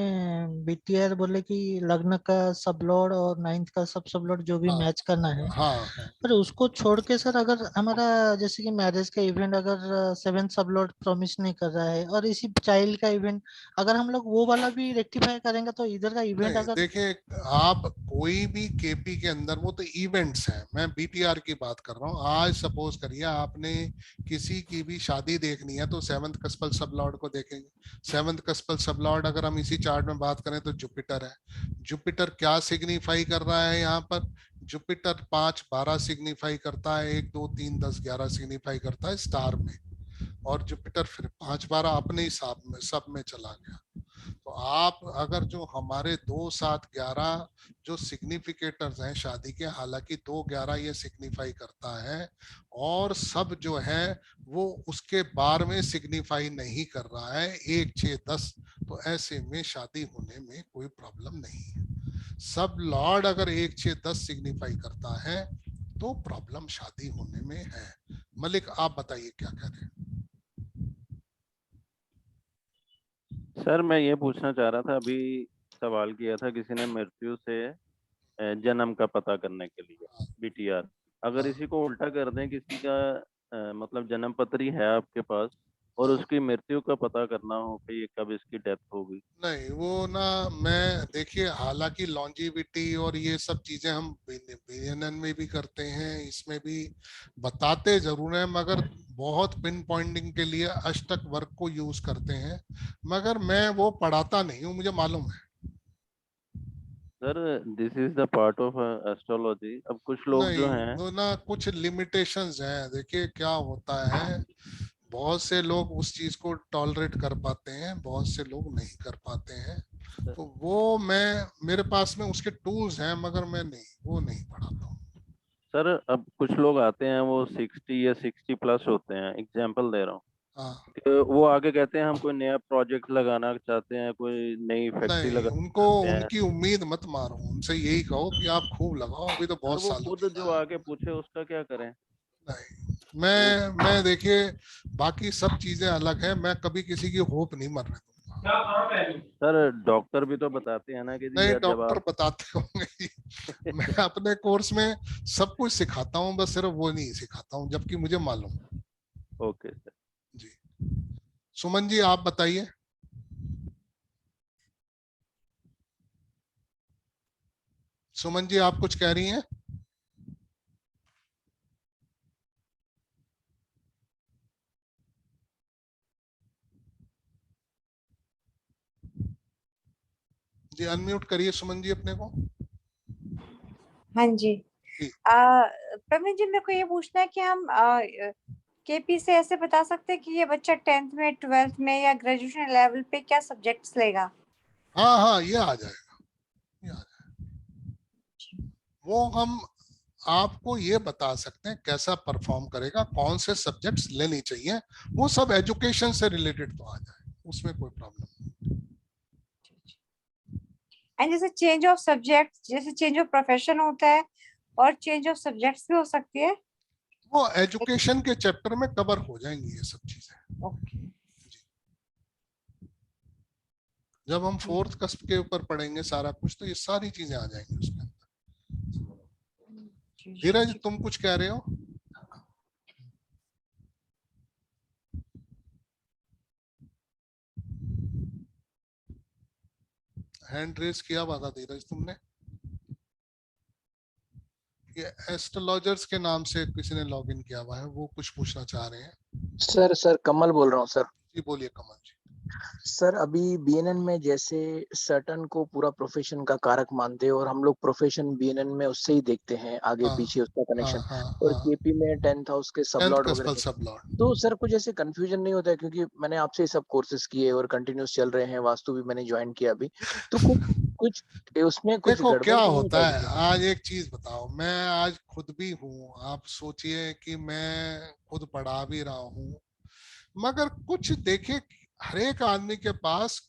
बीटीआर बोले कि लग्न का सब लॉर्ड और नाइन्थ का सब लॉर्ड जो भी हाँ मैच करना है, हाँ हाँ। पर उसको छोड़ के सर अगर हमारा जैसे कि मैरिज का इवेंट अगर सेवन सब लॉर्ड प्रॉमिस नहीं कर रहा है और इसी चाइल्ड का इवेंट अगर हम लोग वो वाला भी रेक्टिफाई करेंगे तो इधर का इवेंट नहीं अगर देखिए, आप कोई भी केपी के अंदर वो तो इवेंट्स हैं, मैं बीटीआर की बात कर रहा हूँ। आज सपोज करिए आपने किसी की भी शादी देखनी है तो सेवंथ कस्पल सब लॉर्ड को देखेंगे। सेवंथ कस्पल सब लॉर्ड अगर हम इसी चार्ट में बात करें तो जुपिटर है। जुपिटर क्या सिग्निफाई कर रहा है यहाँ पर? जुपिटर 5 12 सिग्निफाई करता है, 1 2 3 10 11 सिग्निफाई करता है स्टार में, और जुपिटर फिर 5 12 अपने हिसाब में सब में चला गया। तो आप अगर जो हमारे 2 7 11 जो सिग्निफिकेटर्स हैं शादी के, हालांकि 2 11 ये सिग्निफाई करता है और सब जो है वो उसके बार में सिग्निफाई नहीं कर रहा है 1 6 10, तो ऐसे में शादी होने में कोई प्रॉब्लम नहीं है। सब लॉर्ड अगर 1 6 10 सिग्निफाई करता है तो प्रॉब्लम शादी होने में है। मलिक आप बताइए क्या कह रहे हैं? सर मैं ये पूछना चाह रहा था, अभी सवाल किया था किसी ने मृत्यु से जन्म का पता करने के लिए बीटीआर, अगर इसी को उल्टा कर दें, किसी का मतलब जन्म पत्री है आपके पास और उसकी मृत्यु का पता करना हो कि ये कब इसकी डेथ होगी? नहीं वो ना, मैं देखिए हालांकि लॉन्जिविटी और ये सब चीजें हम बीएनएन में भी करते हैं, इसमें भी बताते जरूर हैं, मगर बहुत पिन पॉइंटिंग के लिए अष्टक वर्ग को यूज करते हैं, मगर मैं वो पढ़ाता नहीं हूँ, मुझे मालूम है। Sir this is the part of astrology. अब कुछ लोग जो नहीं हैं तो ना कुछ लिमिटेशंस हैं। देखिए क्या होता है, बहुत से लोग उस चीज को टॉलरेट कर पाते हैं, बहुत से लोग नहीं कर पाते हैं। तो वो मेरे पास में उसके टूल्स हैं, मगर मैं नहीं वो नहीं पढ़ाता हूँ। सर अब कुछ लोग आते हैं वो 60 या 60 प्लस होते हैं, एग्जांपल दे रहा हूँ, हाँ वो आगे कहते हैं हम कोई नया प्रोजेक्ट लगाना चाहते हैं, कोई नई फैक्ट्री नहीं, लगाना उनको चाहते हैं। उनकी उम्मीद मत मारो, उनसे यही कहो कि आप खूब लगाओ, अभी तो सर बहुत वो सालों खुद दिन जो है। आके पूछे उसका क्या करें? नहीं मैं देखिए बाकी सब चीजें अलग है, मैं कभी किसी की होप नहीं मरने दूंगा। सर डॉक्टर भी तो बताते हैं ना कि जी नहीं यार जब डॉक्टर आप बताते होंगे मैं अपने कोर्स में सब कुछ सिखाता हूँ, बस सिर्फ वो नहीं सिखाता हूँ जबकि मुझे मालूम है। Okay sir. जी सुमन जी आप बताइए। सुमन जी आप कुछ कह रही हैं? ये अनम्यूट करिए सुमन जी अपने को। हाँ जी। जी। प्रवीण जी, मेरे को ये पूछना है कि हम केपी से ऐसे बता सकते हैं कि ये बच्चा 10th में, 12th में या ग्रेजुएशन लेवल पे क्या सब्जेक्ट्स लेगा? हाँ हाँ, ये आ जाएगा, ये आ जाएगा। वो हम आपको ये बता सकते हैं कैसा परफॉर्म करेगा, कौन से सब्जेक्ट्स लेने चाहिए, वो सब एजुकेशन से रिलेटेड तो आ जाए, उसमें कोई प्रॉब्लम नहीं। एंड जैसे चेंज ऑफ सब्जेक्ट, जैसे चेंज ऑफ प्रोफेशन होता है और चेंज ऑफ सब्जेक्ट्स भी हो सकती है, वो एजुकेशन के चैप्टर में कवर हो जाएंगी ये सब चीजें। ओके। जब हम 4th कस्प के ऊपर पढ़ेंगे सारा कुछ, तो ये सारी चीजें आ जाएंगी उसके अंदर। धीरज, तुम कुछ कह रहे हो? हैंड रेज किया हुआ था धीरज तुमने। ये एस्ट्रोलॉजर्स के नाम से किसी ने लॉगिन किया हुआ है, वो कुछ पूछना चाह रहे हैं। सर कमल बोल रहा हूँ सर। जी बोलिए कमल जी। सर अभी बीएनएन में जैसे सर्टन को पूरा प्रोफेशन का कारक मानते हैं और हम लोग प्रोफेशन बीएनएन में उससे ही देखते हैं आगे हाँ, पीछे उसका कनेक्शन, हाँ, और हाँ, केपी में 10th हाउस के 10th सबलॉर्ड कस्पल वगैरह। सबलॉर्ड। तो सर कुछ ऐसे कंफ्यूजन नहीं होता है, क्योंकि मैंने आपसे ही सब कोर्सेज किए और कंटिन्यूस चल रहे हैं, वास्तु भी मैंने ज्वाइन किया अभी, तो कुछ उसमें कुछ देखो गड़बड़ क्या नहीं होता है, क्या? आज एक चीज बताओ, मैं आज खुद भी हूँ, आप सोचिए कि मैं खुद पढ़ा भी रहा हूँ, मगर कुछ देखिए हर एक आदमी के पास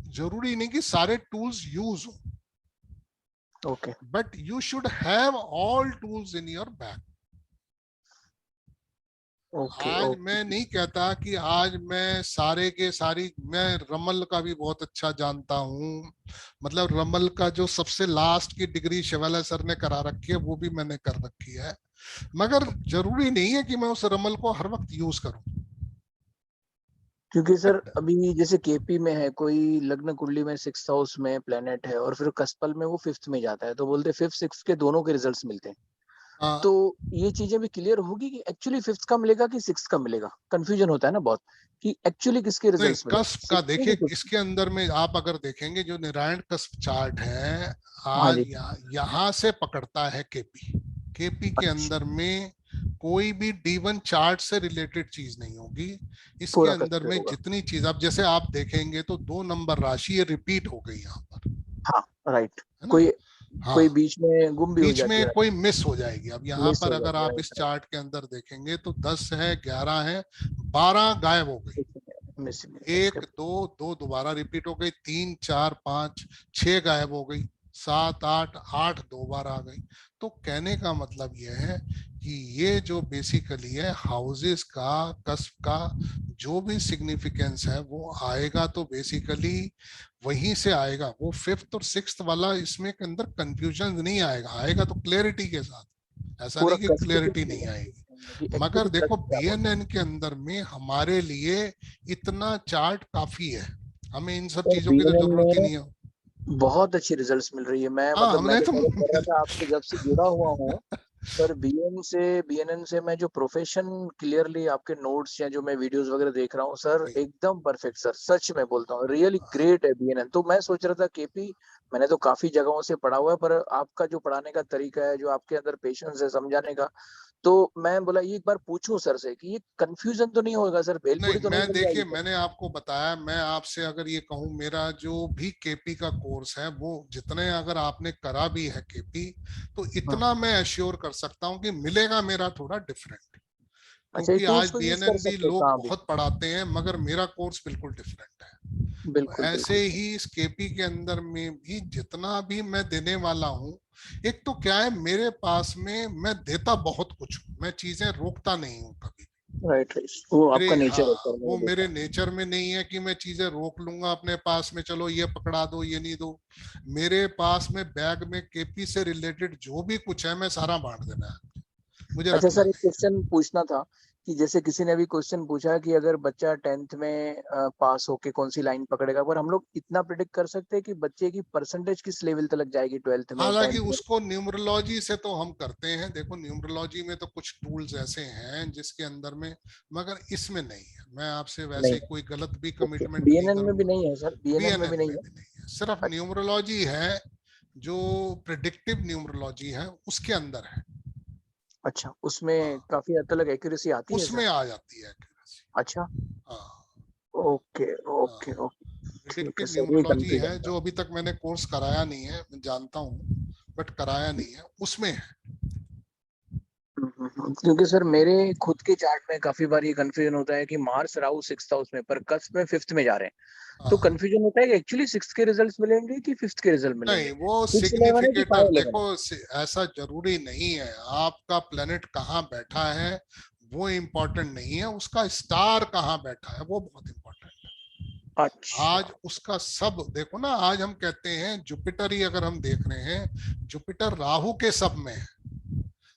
जरूरी नहीं कि सारे टूल्स यूज हो। Okay. But you should have all tools in your bag. आज मैं नहीं कहता कि आज मैं सारे के सारी, मैं रमल का भी बहुत अच्छा जानता हूँ, मतलब रमल का जो सबसे लास्ट की डिग्री शिवालय सर ने करा रखी है वो भी मैंने कर रखी है, मगर जरूरी नहीं है कि मैं उस रमल को हर वक्त यूज करूं। क्योंकि सर अभी जैसे केपी में है, कोई लग्न कुंडली में 6th हाउस में प्लेनेट है और फिर कस्पल में वो 5th में जाता है, तो बोलते 5th 6th के दोनों के रिजल्ट्स मिलते हैं। तो ये चीजें भी क्लियर होगी कि एक्चुअली 5th का मिलेगा कि 6th का मिलेगा? कंफ्यूजन होता है ना बहुत कि एक्चुअली किसके रिजल्ट्स मिलेंगे। कस्प का देखिए, इसके अंदर में आप अगर देखेंगे जो नारायण कस्प चार्ट है, हाँ आज जी। यहाँ से पकड़ता है केपी के अंदर में कोई भी D1 चार्ट से रिलेटेड चीज नहीं होगी। इसके पूरा अंदर कस्प में होगा। जितनी चीज, अब जैसे आप देखेंगे तो 2 नंबर राशि ये रिपीट हो गई यहाँ पर, हाँ राइट, है ना? कोई हाँ, कोई बीच में गुम भी हो बीच जाती है, में कोई मिस हो जाएगी। अब यहाँ मिस पर हो अगर जाती है, आप इस चार्ट के अंदर देखेंगे तो 10 है, 11 है, 12 गायब हो गई, मिस 1 2 दोबारा रिपीट हो गई, 3 4 5 6 गायब हो गई, 7 8 2 बार आ गई। तो कहने का मतलब यह है कि ये जो बेसिकली है हाउसेस का, कस्प का जो भी सिग्निफिकेंस है वो आएगा तो बेसिकली वहीं से आएगा। वो 5th और 6th वाला इसमें के अंदर कंफ्यूजन नहीं आएगा, आएगा तो क्लैरिटी के साथ, ऐसा नहीं कि क्लैरिटी नहीं आएगी। मगर देखो बीएनएन के अंदर में हमारे लिए इतना चार्ट काफी है, हमें इन सब चीजों की तो जरूरत ही नहीं है। बहुत अच्छी रिजल्ट्स मिल रही है। मैं मतलब मैं तो कर रहा था आपसे जब से जुड़ा हुआ हूँ, पर बीएनएन से मैं जो प्रोफेशन क्लियरली आपके नोट्स या जो मैं वीडियोस वगैरह देख रहा हूँ सर, एकदम परफेक्ट सर, सच में बोलता हूँ, रियली ग्रेट है बीएनएन। तो मैं सोच रहा था केपी मैंने तो काफी जगहों से पढ़ा हुआ है, पर आपका जो पढ़ाने का तरीका है, जो आपके अंदर पेशेंस है समझाने का, तो मैं बोला एक बार पूछूं सर से कि ये कंफ्यूजन तो नहीं होगा सर, भेलपुरी तो नहीं बन जाएगी? देखिए मैंने आपको बताया, मैं आपसे अगर ये कहूँ मेरा जो भी केपी का कोर्स है वो जितने अगर आपने करा भी है केपी, तो इतना मैं एश्योर कर सकता हूँ कि मिलेगा मेरा थोड़ा डिफरेंट, क्योंकि आज बीएनएन भी लोग बहुत पढ़ाते हैं मगर मेरा कोर्स बिल्कुल डिफरेंट है। बिल्कुल, ऐसे ही इस केपी के अंदर में भी जितना भी मैं देने वाला हूँ, एक तो क्या है मेरे पास में मैं देता बहुत कुछ हूँ, मैं चीजें रोकता नहीं हूँ कभी। राइट, वो आपका नेचर है सर। वो मेरे नेचर में नहीं है कि मैं चीजें रोक लूंगा अपने पास में, चलो ये पकड़ा दो ये नहीं दो। मेरे पास में बैग में केपी से रिलेटेड जो भी कुछ है मैं सारा बांट देना है मुझे। अच्छा सर, एक क्वेश्चन पूछना था कि जैसे किसी ने अभी क्वेश्चन पूछा कि अगर बच्चा 10th में पास होके कौन सी लाइन पकड़ेगा, पर हम लोग इतना प्रेडिक्ट कर सकते हैं कि बच्चे की परसेंटेज किस लेवल तक जाएगी 12th में? हालांकि उसको न्यूमरोलॉजी से तो हम करते हैं, देखो न्यूमरोलॉजी में तो कुछ टूल्स ऐसे हैं जिसके अंदर में, मगर इसमें नहीं है। मैं आपसे वैसे कोई गलत भी कमिटमेंट बीएनएन में भी नहीं है सर, बीएनएन में भी नहीं है। है, सिर्फ न्यूमरोलॉजी है जो प्रिडिक्टिव न्यूमरोलॉजी है उसके अंदर है। अच्छा, उसमें काफी हद तक एक्यूरेसी आती है उसमें सर? आ जाती है accuracy। अच्छा, हाँ, ओके ओके ओके, ठीक है प्रिडिक्टिव सर, ये न्यूमरोलॉजी है कंफ्यूजन था। जो अभी तक मैंने कोर्स कराया नहीं है, मैं जानता हूँ बट कराया नहीं है, उसमें है। क्योंकि सर मेरे खुद के चार्ट में काफी बार ये कंफ्यूजन होता है कि मार्स राहु 6th हाउस में, पर कस्प में 5th में जा रहे हैं, तो हाँ, कंफ्यूजन होता है कि एक्चुअली 6th के रिजल्ट्स मिलेंगे कि 5th के रिजल्ट नहीं मिलेंगे, वो 6-11 है कि सिग्निफिकेटर 5-11 देखो, है? ऐसा जरूरी नहीं है आपका प्लेनेट कहाँ बैठा है, वो इम्पोर्टेंट नहीं है, उसका स्टार कहाँ बैठा है वो बहुत इम्पोर्टेंट है। अच्छा, आज उसका सब देखो ना, आज हम कहते हैं जुपिटर ही अगर हम देख रहे हैं, जुपिटर राहु के सब में है,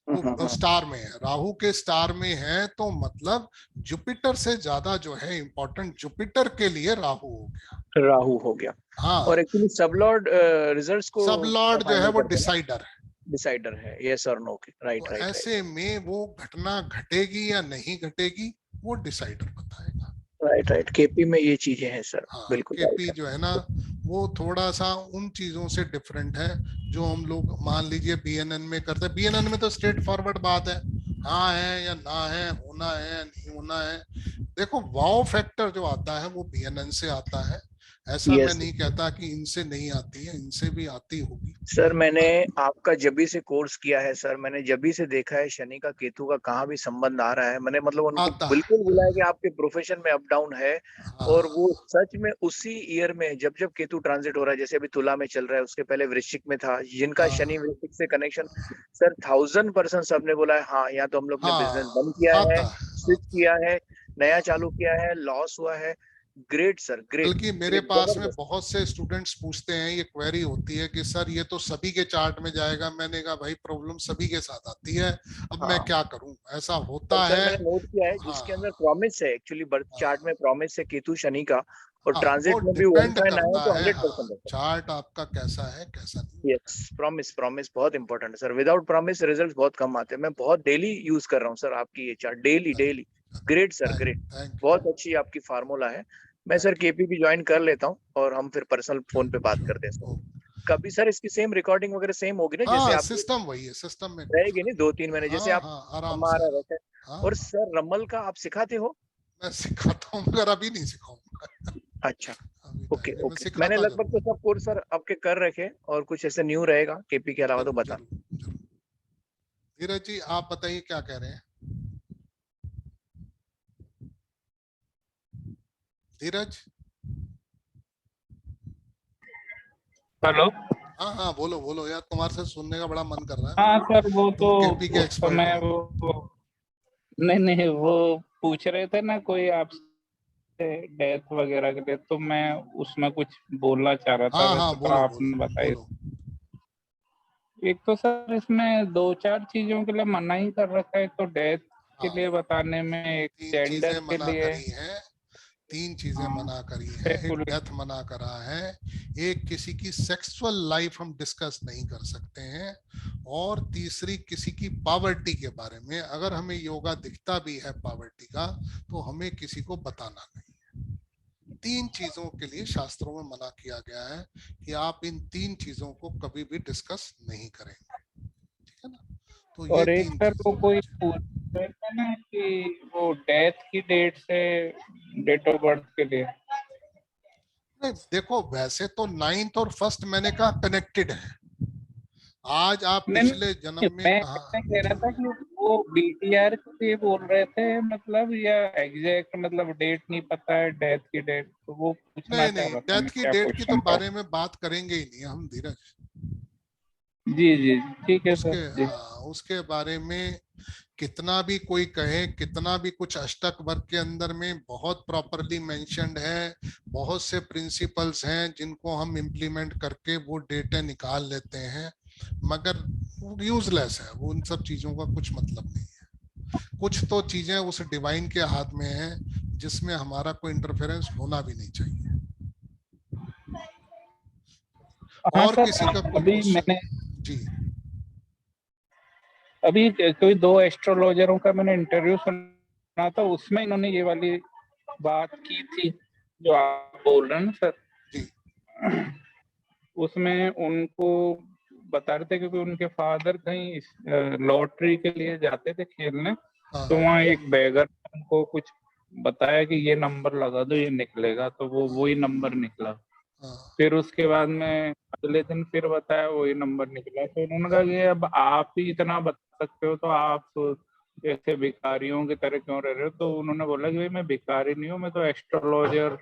वो स्टार में है, राहु के स्टार में है, तो मतलब जुपिटर से ज्यादा जो है इम्पोर्टेंट जुपिटर के लिए राहु हो गया। राहु हो गया। हाँ, और एक्चुअली सब लॉर्ड रिजल्ट्स को सब लॉर्ड जो है वो डिसाइडर है, डिसाइडर है, यस और नो के, राइट तो राइट राइट ऐसे में वो घटना घटेगी या नहीं घटेगी वो डिसाइडर बताएगा। राइट राइट, केपी में ये चीजें हैं सर, हाँ, बिल्कुल केपी राइट जो है ना वो थोड़ा सा उन चीजों से डिफरेंट है जो हम लोग मान लीजिए बीएनएन में करते हैं। बीएनएन में तो स्ट्रेट फॉरवर्ड बात है, हाँ है या ना है, होना है या नहीं होना है। देखो वाव फैक्टर जो आता है वो बीएनएन से आता है, ऐसा मैं यस नहीं कहता कि इनसे नहीं आती है, इनसे भी आती होगी। सर, मैंने आपका जबी से कोर्स किया है सर, मैंने जबी से देखा है शनि का केतु का कहाँ भी संबंध आ रहा है, मैंने मतलब उनको आता बिल्कुल बोला है कि आपके प्रोफेशन में अप डाउन है, हाँ, और वो सच में उसी ईयर में जब जब केतु ट्रांजिट हो रहा है, जैसे अभी तुला में चल रहा है, उसके पहले वृश्चिक में था, जिनका शनि वृश्चिक से कनेक्शन, सर 1000% सबने बोला है हाँ, या तो हम लोग ने बिजनेस बंद किया है, आता है, स्विच किया है, नया चालू किया है, लॉस हुआ है। ग्रेट सर, ग्रेट बल्कि मेरे ग्रेट, पास में जबरदस्त। बहुत से स्टूडेंट्स पूछते हैं, ये क्वेरी होती है कि सर ये तो सभी के चार्ट में जाएगा, मैंने कहा भाई प्रॉब्लम सभी के साथ आती है, अब मैं हाँ, क्या करूं, ऐसा और होता सर है। मैंने नोट किया है जिसके अंदर हाँ, प्रॉमिस है, एक्चुअली बर्थ चार्ट में प्रॉमिस है केतु शनि का, और हाँ, वो ट्रांजिट में भी वन डिपेंड फाइन आया है करता तो है, हाँ 100% है। चार्ट आपका कैसा है कैसा नहीं। यस, प्रॉमिस प्रॉमिस बहुत इंपॉर्टेंट है सर, विदाउट प्रॉमिस रिजल्ट बहुत कम आते हैं, मैं बहुत डेली यूज कर रहा हूँ सर आपकी ये chart, daily daily. Great sir, great, thank बहुत अच्छी आपकी फार्मूला है। मैं सर केपी भी ज्वाइन कर लेता हूँ, और हम फिर पर्सनल फोन पे बात करते हैं सर कभी। सर इसकी सेम रिकॉर्डिंग वगैरह सेम होगी ना, जैसे हाँ, आप सिस्टम वही है, सिस्टम में रहेगी नहीं 2-3 महीने, जैसे हाँ आप हाँ आराम से, हमारा रहता है। हाँ और हाँ, सर रमल का आप सिखाते हो? मैं सिखाता हूँ मगर अभी नहीं सिखाऊंगा, अच्छा, अभी ओके टाइम नहीं, मैं ओके, मैंने सिखाता लगभग तो जरूर। सब कोर्स सर आपके कर रखे, और कुछ ऐसे न्यू रहेगा केपी के अलावा तो जरूर बता। जरूर जरूर। धीरज जी आप बताइए क्या कह रहे हैं, धीरज। हेलो। हाँ हाँ बोलो बोलो यार, तुम्हारे से सुनने का बड़ा मन कर रहा है हाँ मेरा, सर, वो तुम तो केपी के उस एक्सपर्ट समय हो। वो नहीं नहीं, वो पूछ रहे थे ना कोई आपसे डेथ वगैरह के लिए, तो मैं उसमें कुछ बोलना चाह रहा था, हाँ हाँ वैसे तो बोलो बोलो आपने बताई। बोलो। एक तो सर इसमें 2-4 चीजों के लिए मना ही कर रखा है, एक तो डेथ के हाँ, लिए बताने में, एक तीन जेंडर चीजें के मना लिए। करी हैं, तीन चीजें हाँ, मना करी हैं, एक सेक्सुअल। डेथ मना करा है, एक किसी की सेक्सुअल लाइफ हम डिस्कस नहीं कर सकते हैं, और तीसरी किसी की पावर्टी के बारे में, अगर हमें योगा दिखता भी है पावर्टी का तो हमें किसी को बताना नहीं है। तीन चीजों के लिए शास्त्रों में मना किया गया है कि आप इन तीन चीजों को कभी भी डिस्कस नहीं करेंगे, ठीक है ना। तो ये और एक तीन सर वो चीजें, कोई पूछ रहे थे ना कि वो डेथ की डेट से डेट ऑफ बर्थ के लिए। नहीं देखो वैसे तो 9th और 1st मैंने कहा कनेक्टेड है, आज आप नहीं पिछले नहीं, जन्म में मैं कहा। कह रहा था कि वो बीटीआर के लिए बोल रहे थे, मतलब या एग्जैक्ट मतलब डेट नहीं पता है, डेथ की डेट, तो वो पूछना नहीं चाह नहीं, रहा था डेथ मैं, की क्या डेट की तो क्वेश्चन था। बारे में बात करेंगे ही नहीं हम धीरज, जी जी, ठीक है उसके सर जी। हाँ उसके बारे में कितना भी कोई कहे, कितना भी कुछ अष्टक वर्ग के अंदर में बहुत प्रॉपरली मेंशन्ड है, बहुत से प्रिंसिपल्स हैं जिनको हम इम्प्लीमेंट करके वो डेटा निकाल लेते हैं, मगर यूजलेस है वो, उन सब चीजों का कुछ मतलब नहीं है। कुछ तो चीजें उस डिवाइन के हाथ में है जिसमें हमारा कोई इंटरफेरेंस होना भी नहीं चाहिए। हाँ और सर, किसी का कोई अभी क्वेश्चन? मैंने जी, अभी कोई 2 एस्ट्रोलॉजरों का मैंने इंटरव्यू सुना था, उसमें इन्होंने ये वाली बात की थी जो आप बोल रहे हैं ना सर। जी उसमें उनको बता रहे थे क्योंकि उनके फादर कहीं लॉटरी के लिए जाते थे खेलने, तो वहाँ एक बैगर उनको कुछ बताया कि ये नंबर लगा दो ये निकलेगा, तो वो वही नंबर निकला। फिर उसके बाद में अगले दिन फिर बताया वही नंबर निकला। तो उन्होंने कहा कि अब आप ही इतना बता सकते हो तो आप ऐसे भिखारियों की तरह क्यों रह रहे हो? तो उन्होंने बोला कि भाई मैं भिखारी नहीं हूँ, मैं तो एस्ट्रोलॉजर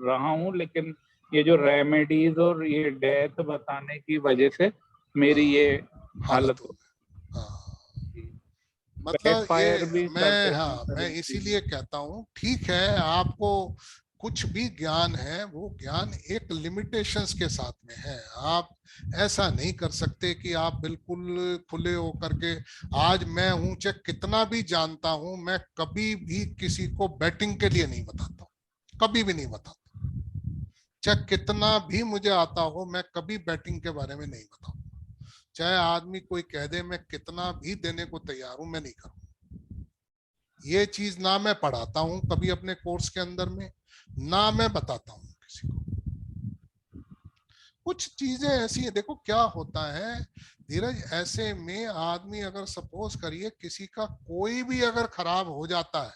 रहा हूँ, लेकिन ये जो रेमेडीज और ये डेथ बताने की वजह से मेरी ये हालत हो। मतलब ये मैं इसीलिए कहता हूँ, ठीक है आपको कुछ भी ज्ञान है वो ज्ञान एक लिमिटेशंस के साथ में है। आप ऐसा नहीं कर सकते कि आप बिल्कुल खुले होकर के, आज मैं हूं चाहे कितना भी जानता हूं, मैं कभी भी किसी को बैटिंग के लिए नहीं बताता, कभी भी नहीं बताता, चाहे कितना भी मुझे आता हो मैं कभी बैटिंग के बारे में नहीं बताऊं। चाहे आदमी कोई कह दे मैं कितना भी देने को तैयार हूं, मैं नहीं करूं। ये चीज ना मैं पढ़ाता हूं कभी अपने कोर्स के अंदर में, ना मैं बताता हूं किसी को। कुछ चीजें ऐसी है, देखो क्या होता है धीरज, ऐसे में आदमी अगर सपोज करिए किसी का कोई भी अगर खराब हो जाता है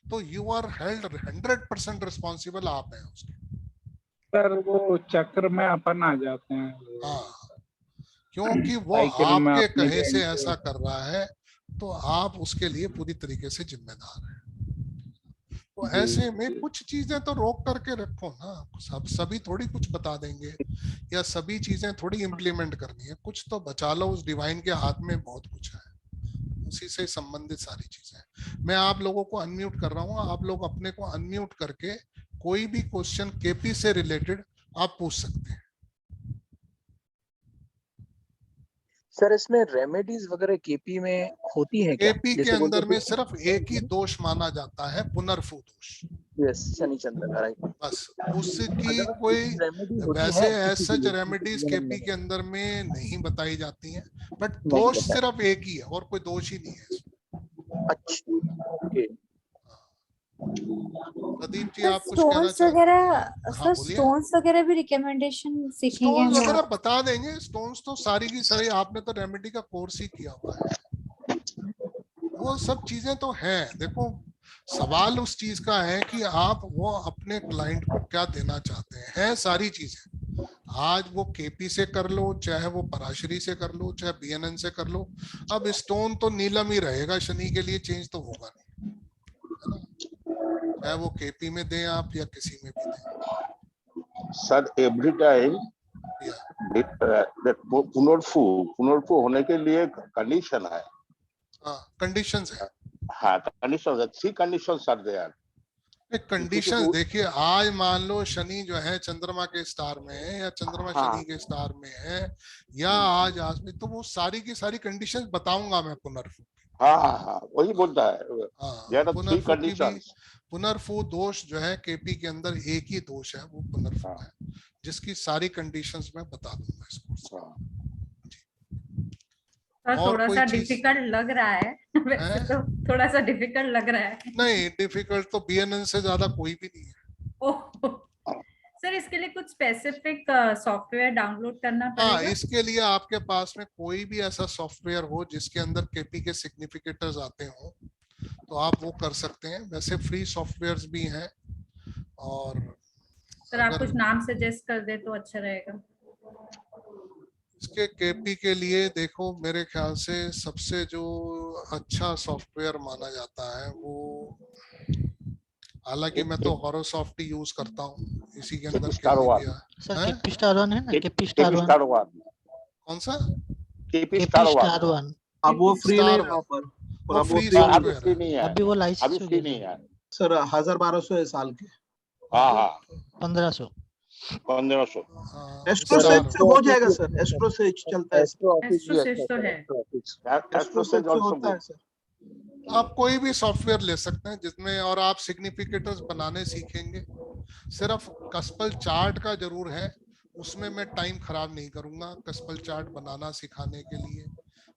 तो यू आर हेल्ड 100% रिस्पॉन्सिबल, आप हैं उसके। सर वो चक्र में अपन आ जाते हैं। हाँ, क्योंकि वो साइकिल में आपके अपनी कहे से जॉइंट ऐसा कर रहा है तो आप उसके लिए पूरी तरीके से जिम्मेदार हैं। तो ऐसे में कुछ चीजें तो रोक करके रखो ना, सभी थोड़ी कुछ बता देंगे या सभी चीजें थोड़ी इम्प्लीमेंट करनी है, कुछ तो बचा लो, उस डिवाइन के हाथ में बहुत कुछ है, उसी से संबंधित सारी चीजें। मैं आप लोगों को अनम्यूट कर रहा हूँ, आप लोग अपने को अनम्यूट करके कोई भी क्वेश्चन केपी से रिलेटेड आप पूछ सकते हैं। सर इसमें रेमेडीज वगैरह केपी में होती हैं क्या? केपी के अंदर में सिर्फ एक ही दोष माना जाता है, पुनर्फू दोष। यस, शनि चंद्र, राइट। बस उसकी कोई वैसे सच रेमेडीज केपी के अंदर में नहीं बताई जाती हैं, बट दोष सिर्फ एक ही है और कोई दोष ही नहीं है। अच्छा, ओके। प्रदीप जी आप कुछ कहना स्टोन्स चाहते वगैरह, हैं? सर स्टोन्स वगैरह भी रिकमेंडेशन सीखेंगे स्टोन्स हम वगैरह लोग? बता देंगे, स्टोन्स तो सारी की सारी, आपने तो रेमेडी का कोर्स ही किया हुआ है, वो सब चीजें तो हैं। देखो सवाल उस चीज का है कि आप वो अपने क्लाइंट को क्या देना चाहते हैं, सारी चीजें। आज वो केपी से कर लो, चाहे वो पराशरी से कर लो, चाहे बीएनएन से कर लो, अब स्टोन तो नीलम ही रहेगा, शनि के लिए चेंज तो होगा नहीं, है ना? चाहे वो केपी में दें आप या किसी में भी दें। सर एवरी टाइम पुनर्फू होने के लिए कंडीशन है। कंडीशंस है। हाँ, कंडीशन है, 3 कंडीशंस आर देयर। कंडीशन देखिए, आज मान लो शनि जो है चंद्रमा के स्टार में है या चंद्रमा शनि के स्टार में है, या आज में, तो वो सारी की सारी कंडीशंस बताऊंगा मैं पुनर्फू। हाँ वही बोलता है। पुनर्फू दोष जो है केपी के अंदर एक ही दोष है, वो पुनर्फू है, जिसकी सारी कंडीशंस मैं बता दूंगा इसको। थोड़ा सा डिफिकल्ट लग रहा है वैसे तो थोड़ा सा डिफिकल्ट लग रहा है। नहीं, डिफिकल्ट तो बीएनएन से ज्यादा कोई भी नहीं है। सर इसके लिए कुछ स्पेसिफिक सॉफ्टवेयर डाउनलोड करना पड़ेगा? हाँ, इसके लिए आपके पास में कोई भी ऐसा सॉफ्टवेयर हो जिसके अंदर केपी के सिग्निफिकेटर्स आते हो तो आप वो कर सकते हैं। वैसे फ्री सॉफ्टवेयर्स भी हैं। और सर आप कुछ नाम सजेस्ट कर दे तो अच्छा रहेगा। इसके केपी के लिए देखो, मेरे ख्याल से सबसे जो अच्छा सॉफ्टवेयर माना जाता है वो, हालांकि मैं तो हॉरोसॉफ्ट ही यूज करता हूँ, इसी के अंदर सर केपी स्टार वन है ना, केपी स्टार वन। कौन सा? KP star one. अब वो फ्री नहीं है पर, और अब वो फ्री नहीं है, अभी वो लाइसेंस फ्री नहीं है सर। 1000-1200 है साल के। हाँ 1500। एस्ट्रो सेज से हो जाएगा सर, एस्ट्रो सेज चलता है, एस्ट्रो सेज तो है, एस्ट्रो सेज से होता है सर। आप कोई भी सॉफ्टवेयर ले सकते हैं जिसमें, और आप सिग्निफिकेटर्स बनाने सीखेंगे। सिर्फ कस्पल चार्ट का जरूर है, उसमें मैं टाइम खराब नहीं करूंगा कस्पल चार्ट बनाना सिखाने के लिए,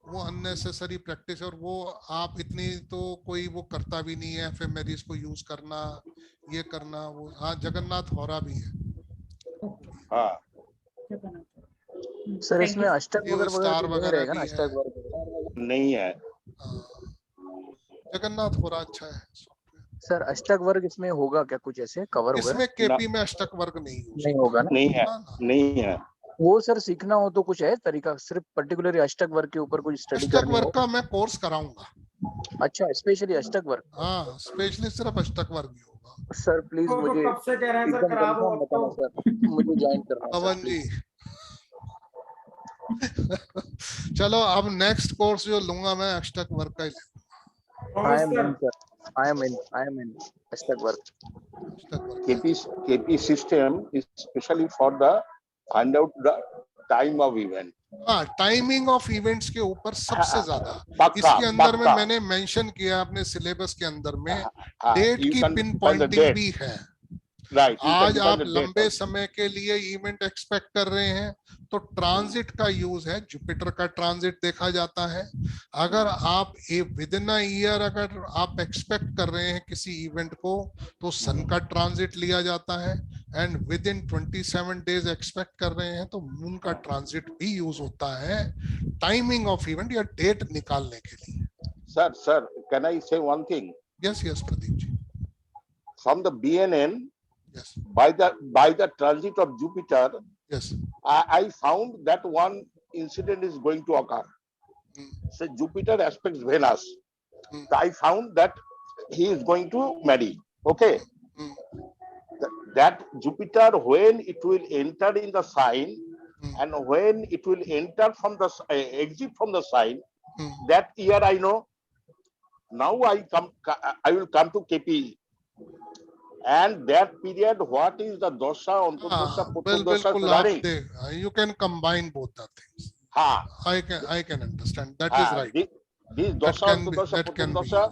वो अननेसेसरी प्रैक्टिस, और वो आप इतनी तो कोई वो करता भी नहीं है, एफएमआरईज को यूज करना, ये करना वो। हाँ, जगन्नाथ होरा भी है। हाँ सर इसमें अष्टक वगैरह स्टार तो नहीं वगैरह रहेगा ना, भी अष्टक है। वगैरह नहीं है। जगन्नाथ हो रहा अच्छा है। सर अष्टक वर्ग इसमें होगा क्या, कुछ ऐसे कवर वगैरह? इसमें केपी में अष्टक वर्ग नहीं नहीं होगा ना? नहीं है, नहीं है। वो सर सीखना हो तो कुछ है तरीका, सिर्फ पर्टिकुलरली अष्टक वर्ग के ऊपर कुछ स्टडी अष्टक करनी वर्ग हो? का मैं कोर्स कराऊंगा। अच्छा, स्पेशली अष्टक वर्ग। हाँ, स्पेशली सिर्फ अष्टक वर्ग ही होगा। सर प्लीज मुझे कब से कह रहे हैं सर, एकदम करा दो कंफर्म अब बताना तो। सर, मुझे ज्वाइन करना है सर पवन जी। प्लीज। चलो अब नेक्स्ट कोर्स जो लूंगा मैं अष्टक वर्ग का ही लूंगा। I am in sir, I am in अष्टक वर्ग। KP system is specially for the find out the time of event. हाँ, टाइमिंग ऑफ इवेंट्स के ऊपर सबसे ज्यादा पक्का, इसके अंदर में पक्का। मैंने मेंशन किया अपने सिलेबस के अंदर में हाँ, डेट you की can pin find the pointing date. भी है। Right, you can आज define आप the date लंबे also. समय के लिए इवेंट एक्सपेक्ट कर रहे हैं तो ट्रांजिट का यूज है, जुपिटर का ट्रांजिट देखा जाता है। अगर आप विद इन अ ईयर अगर आप एक्सपेक्ट कर रहे हैं किसी इवेंट को तो सन का ट्रांजिट लिया जाता है, and with in 27 days expect कर रहे हैं तो मून का ट्रांजिट भी यूज होता है टाइमिंग ऑफ इवेंट या डेट निकालने के लिए। Sir, can I say one thing? Yes Pradeep ji. From the BNN, yes, by the transit of Jupiter, yes, I found that one incident is going to occur. So Jupiter aspects Venus. I found that he is going to marry. Okay. That Jupiter, when it will enter in the sign, and when it will enter from the exit from the sign, that year I know. Now I will come to KP. And that period, what is the dosha, antardosha, puturdosha running? You can combine both the things. I can understand. That is right. This dosha, antardosha, puturdosha.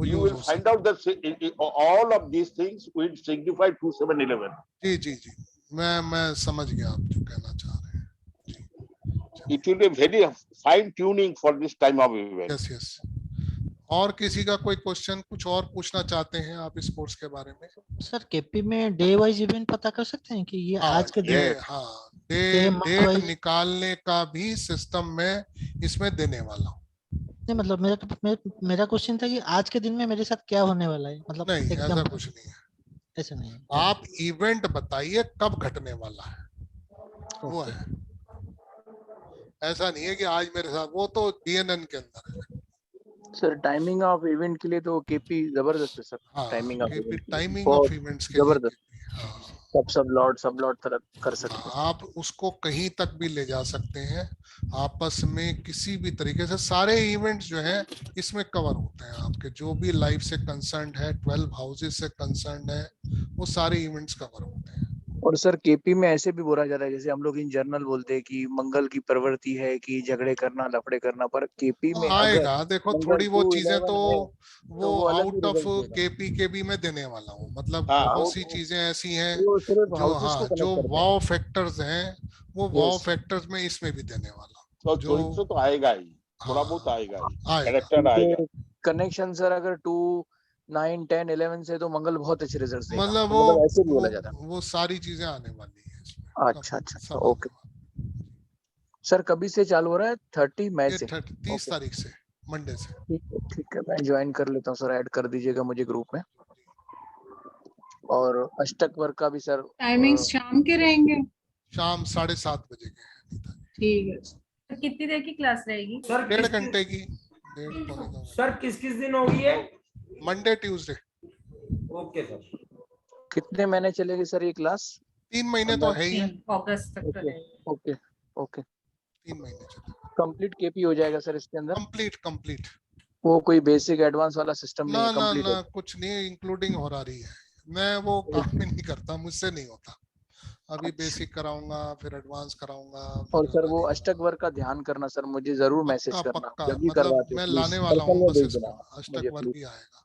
You will find out that all of these things will signify 2711. जी मैं समझ गया आप जो कहना चाह रहे हैं। It will be very fine tuning for this time of event. Yes. और किसी का कोई क्वेश्चन कुछ और पूछना चाहते हैं आप इस कोर्स के बारे में? सर केपी में डे वाइज इवेंट पता कर सकते हैं कि ये आज के दिन? डेट निकालने का भी सिस्टम में इसमें देने वाला हूँ। नहीं मतलब मेरा क्वेश्चन था कि आज के दिन में मेरे साथ क्या होने वाला है, मतलब नहीं ऐसा कुछ नहीं है। ऐसा नहीं है। आप इवेंट बताइए कब घटने वाला है, वो है। ऐसा नहीं है कि आज मेरे साथ, वो तो DNN के अंदर है। सर टाइमिंग ऑफ इवेंट के लिए तो केपी जबरदस्त है सर। टाइमिंग ऑफ इवेंट्स के जबरदस्त, सब लॉट तरह कर सकते हैं। आप उसको कहीं तक भी ले जा सकते हैं आपस में, किसी भी तरीके से सारे इवेंट्स जो हैं इसमें कवर होते हैं। आपके जो भी लाइफ से कंसर्न्ड है, 12 हाउसेस से कंसर्न्ड है, वो सारे इवेंट्स कवर होते हैं। और सर केपी में ऐसे भी बोला जाता है, जैसे हम लोग इन जर्नल बोलते हैं कि मंगल की प्रवृत्ति है कि झगड़े करना, लफड़े करना, पर केपी में आएगा। देखो थोड़ी वो चीजें तो वो आउट ऑफ केपी के भी मैं देने वाला हूँ। मतलब बहुत सी चीजें ऐसी हैं जो वाव फैक्टर्स हैं, वो वाव फैक्टर्स में इसमें भी देने वाला हूँ। जो तो आएगा ही, थोड़ा बहुत आएगा ही, कैरेक्टर आएगा। कनेक्शन सर अगर 2, 9, 10, 11 से तो मंगल बहुत अच्छे रिजल्ट्स देगा। मतलब वो ऐसे भी बोला जाता है। वो सारी चीजें आने वाली है इसमें। अच्छा ओके सर। कभी से चालू हो रहा है? 30 मई से? 30 तारीख से, मंडे से। ठीक है, मैं ज्वाइन कर लेता हूँ सर, ऐड कर दीजिएगा मुझे ग्रुप में। और अष्टक वर्ग का भी सर टाइमिंग्स शाम के रहेंगे? शाम 7:30 बजे के। ठीक है। कितनी देर की क्लास रहेगी? सर 1.5 घंटे की। सर किस दिन होगी ये? Monday Tuesday. Okay sir. कितने महीने चलेगी सर ये क्लास? 3 महीने तो है ही है। अगस्त तक तो ओके 3 महीने चलेगा। कंप्लीट केपी हो जाएगा सर इसके अंदर? कंप्लीट। वो कोई बेसिक एडवांस वाला सिस्टम नहीं है? कंप्लीट ना कुछ नहीं, इंक्लूडिंग हो रही है। मैं वो काम ही नहीं करता, मुझसे नहीं होता। अभी बेसिक कराऊंगा, फिर एडवांस कराऊंगा। और सर वो अष्टक वर्ग का ध्यान करना सर, मुझे जरूर मैसेज करना जब भी करवाते हो। मैं लाने वाला हूँ बस इसको, अष्टक वर्ग भी आएगा।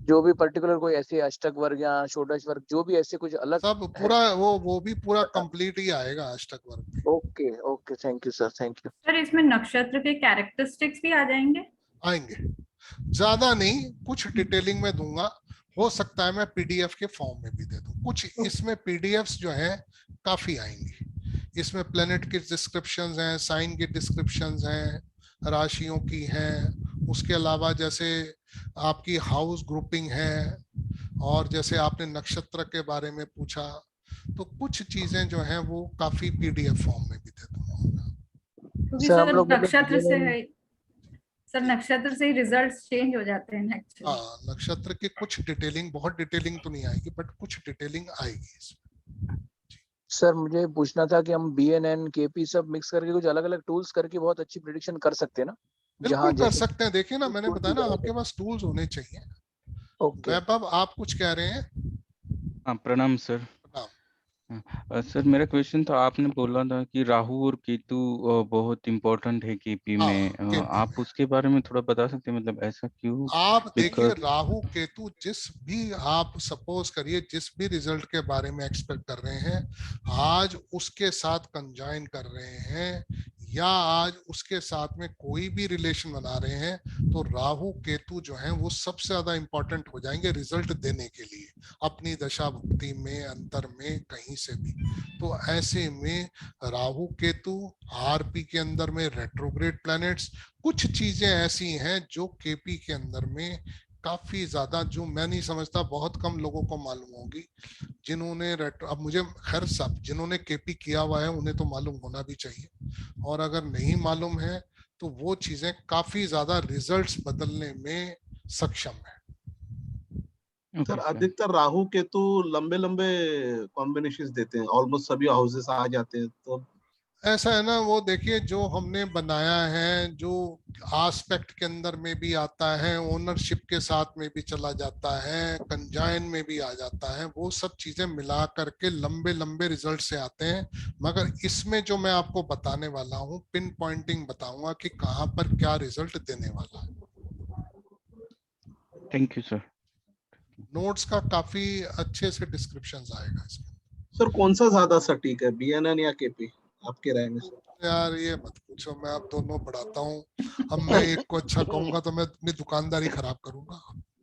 जो भी पर्टिकुलर कोई ऐसे अष्टक वर्ग या षोडश वर्ग, जो भी ऐसे कुछ अलग सब पूरा वो भी पूरा कंप्लीट ही आएगा अष्टक वर्ग। Okay thank you sir, thank you sir. इसमें नक्षत्र के कैरेक्टरिस्टिक्स भी आ जाएंगे? ज्यादा नहीं, कुछ डिटेलिंग में दूंगा। हो सकता है मैं PDF के फॉर्म में भी दे दूं। कुछ इसमें PDFs जो है काफी आएंगी। इसमें प्लेनेट की डिस्क्रिप्शंस हैं, साइन की डिस्क्रिप्शंस हैं, राशियों की हैं, उसके अलावा जैसे आपकी हाउस ग्रुपिंग है, और जैसे आपने नक्षत्र के बारे में पूछा, तो कुछ चीजें जो हैं वो काफी पीडीएफ फॉर्म में भी दे दूंगा। क्योंकि सर, हम सर लोग मतलब नक्षत्र से BNN है, सर नक्षत्र से ही रिजल्ट्स चेंज हो जाते हैं एक्चुअली। हाँ, नक्षत्र की कुछ डिटेलिंग, बहुत डिटेलिंग तो नहीं आएगी, बट कुछ डिटेलिंग आएगी इसमें। सर मुझे पूछना था कि हम BNN KP सब मिक्स करके कुछ अलग अलग टूल्स करके बहुत अच्छी प्रिडिक्शन कर सकते हैं ना? बिल्कुल कर जैसे सकते हैं। देखिए ना, मैंने बताया ना, आपके पास टूल्स होने चाहिए। ओके। वैभव, आप कुछ कह रहे हैं? हाँ, प्रणाम सर। प्रणाम। सर मेरा क्वेश्चन था, आपने बोला था कि राहु और केतु बहुत इम्पोर्टेंट है केपी हाँ, में। केपी आप उसके बारे में थोड़ा बता सकते हैं, मतलब ऐसा क्यों? आप देखिए, बिकॉज राहु केतु जिस भी, आप सपोज करिए जिस भी रिजल्ट के बारे में एक्सपेक्ट कर रहे हैं, आज उसके साथ कंजाइन कर रहे हैं या आज उसके साथ में कोई भी रिलेशन बना रहे हैं, तो राहु केतु जो हैं वो सबसे ज्यादा इंपॉर्टेंट हो जाएंगे रिजल्ट देने के लिए, अपनी दशा भुक्ति में, अंतर में, कहीं से भी। तो ऐसे में राहु केतु, आरपी के अंदर में रेट्रोग्रेड प्लैनेट्स, कुछ चीजें ऐसी हैं जो केपी के अंदर में काफी ज्यादा, जो मैं नहीं समझता बहुत कम लोगों को मालूम होगी, जिन्होंने अब मुझे खैर सब जिन्होंने केपी किया हुआ है उन्हें तो मालूम होना भी चाहिए, और अगर नहीं मालूम है तो वो चीजें काफी ज्यादा रिजल्ट्स बदलने में सक्षम है। सर अधिकतर राहु केतु लंबे लंबे कॉम्बिनेशंस देते हैं, ऑलमोस्ट सभी हाउसेस आ जाते हैं। तो ऐसा है ना, वो देखिए जो हमने बनाया है, जो आस्पेक्ट के अंदर में भी आता है, ओनरशिप के साथ में भी चला जाता है, कंजाइन में भी आ जाता है, वो सब चीजें मिला करके लंबे लंबे रिजल्ट से आते हैं। मगर इसमें जो मैं आपको बताने वाला हूँ, पिन पॉइंटिंग बताऊंगा कि कहाँ पर क्या रिजल्ट देने वाला है। Thank you sir. नोट्स का काफी अच्छे से डिस्क्रिप्शन आएगा इसमें। सर कौन सा ज्यादा सटीक है, BNN या KP आपके राय में? यार ये मत पूछो, मैं अब दोनों पढ़ाता हूँ। अब मैं एक को अच्छा कहूंगा तो मैं अपनी दुकानदारी खराब करूंगा।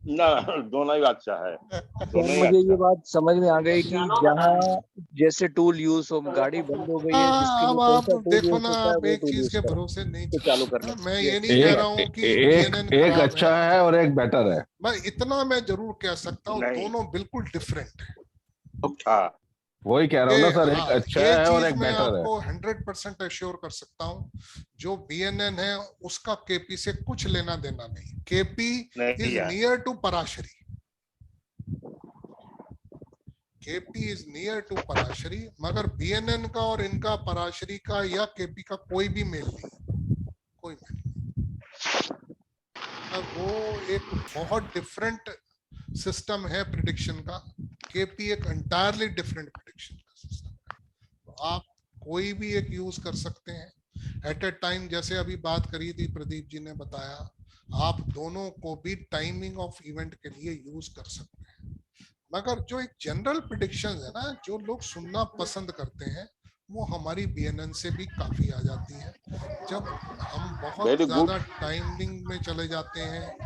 ना, दोनों ही अच्छा है। सर मुझे ये बात समझ में आ गई कि जहाँ जैसे टूल यूज हो, गाड़ी बंद हो गई है, जिसके अब लिए कौन आप सा टूल देखो यूज ना, होता है आप वो एक टूल चीज यूज के करें भरोसे नहीं तो चालू करना। मैं ये नहीं कह रहा हूँ कि BNN एक खराब अच्छा है और एक बेटर है। मैं इतना मैं जरूर कह सकता हूँ, दोनों बिल्कुल डिफरेंट है। हाँ, वही कह रहा हूँ ना सर, एक हाँ, अच्छा ये है और चीज एक मैं बेटर है। आपको 100% एश्योर कर सकता हूँ, जो BNN है उसका KP से कुछ लेना देना नहीं। KP is near to Parashari, KP is near to Parashari, मगर BNN का और इनका पराशरी का या KP का कोई भी मेल नहीं, कोई मेल नहीं। वो एक बहुत डिफरेंट सिस्टम है प्रिडिक्शन का, KP एक एंटायरली डिफरेंट प्रिडिक्शन का सिस्टम है। तो आप कोई भी एक यूज कर सकते हैं एट ए टाइम। जैसे अभी बात करी थी, प्रदीप जी ने बताया, आप दोनों को भी टाइमिंग ऑफ इवेंट के लिए यूज कर सकते हैं। मगर जो एक जनरल प्रिडिक्शन है ना, जो लोग सुनना पसंद करते हैं, वो हमारी BNN से भी काफी आ जाती है। जब हम बहुत ज्यादा टाइमिंग में चले जाते हैं,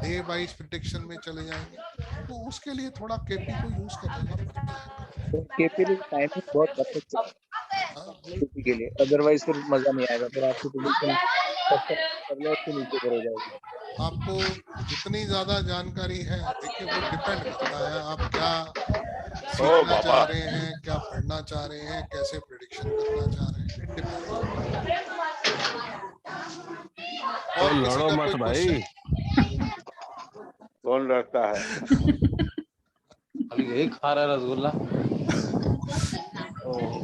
डे वाइज प्रिडिक्शन में चले जाएंगे, तो उसके लिए थोड़ा KP को यूज कर लेना पड़ता है। KP की टाइमिंग बहुत परफेक्ट है KP के लिए, अदरवाइज फिर मजा नहीं आएगा, फिर आपकी प्रिडिक्शन से नीचे हो जाएगी। आपको जितनी ज्यादा जानकारी है, देखिए वो डिपेंड करता है आप क्या सीखना चाह रहे हैं, क्या पढ़ना चाह रहे हैं, कैसे प्रेडिक्शन करना चाह रहे हैं, इट डिपेंड्स। और लड़ो मत भाई। कौन लड़ता है? अभी यही खा रहा है रसगुल्ला।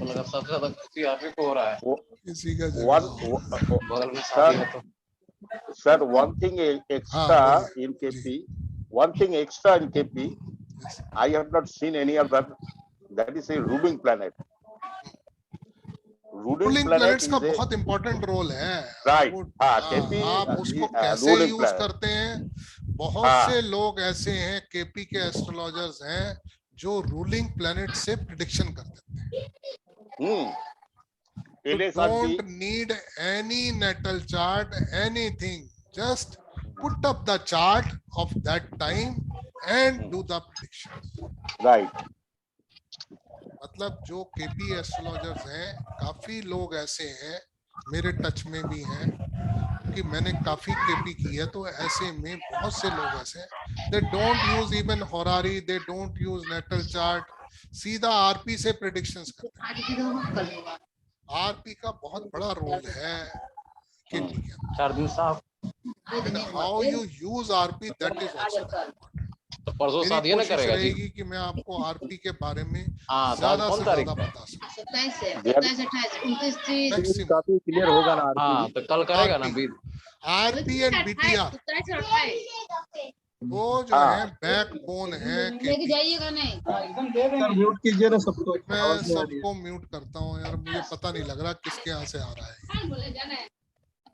लगा सबसे ज्यादा खुशी आप ही को हो रहा है। किसी का बगल में शादी है तो। Sir, one thing extra in KP, I have not seen any other. That is a ruling planet. Ruling planets का बहुत इंपॉर्टेंट रोल है। राइट, KP आप उसको कैसे यूज करते हैं। बहुत से लोग ऐसे हैं KP के एस्ट्रोलॉजर्स हैं जो रूलिंग प्लैनेट से प्रेडिक्शन कर देते हैं। You don't need any natal chart, anything. Just put up the chart of that time and do the prediction. Right. मतलब जो केपी एस्ट्रोलॉजर्स हैं, काफी लोग ऐसे हैं मेरे टच में भी हैं, क्योंकि मैंने काफी केपी की है, तो ऐसे में बहुत से लोग ऐसे हैं, they don't use even horary, they don't use natal chart, सीधा आरपी से प्रेडिक्शंस करते हैं। आरपी का बहुत बड़ा रोल है केपी के अंदर। How you use RP, that is also. तो परसों मेरी शादी है ना कोशिश करेगा जी। रहेगी कि मैं आपको आरपी के बारे में हाँ, तो ज्यादा आज से कौन तारीख ज्यादा है? बता सकूं। 27 28 29 30 मैक्सिमम काफी क्लियर होगा ना हाँ, तो कल करेगा ना बीर। आरपी एंड बीटीआर वो जो है बैकबोन है लेके जाइएगा नहीं। सर म्यूट कीजिए ना सबको, मैं आवाज नहीं आ रही है। सबको म्यूट करता हूँ यार, मुझे पता नहीं लग रहा किसके यहाँ से आ रहा है।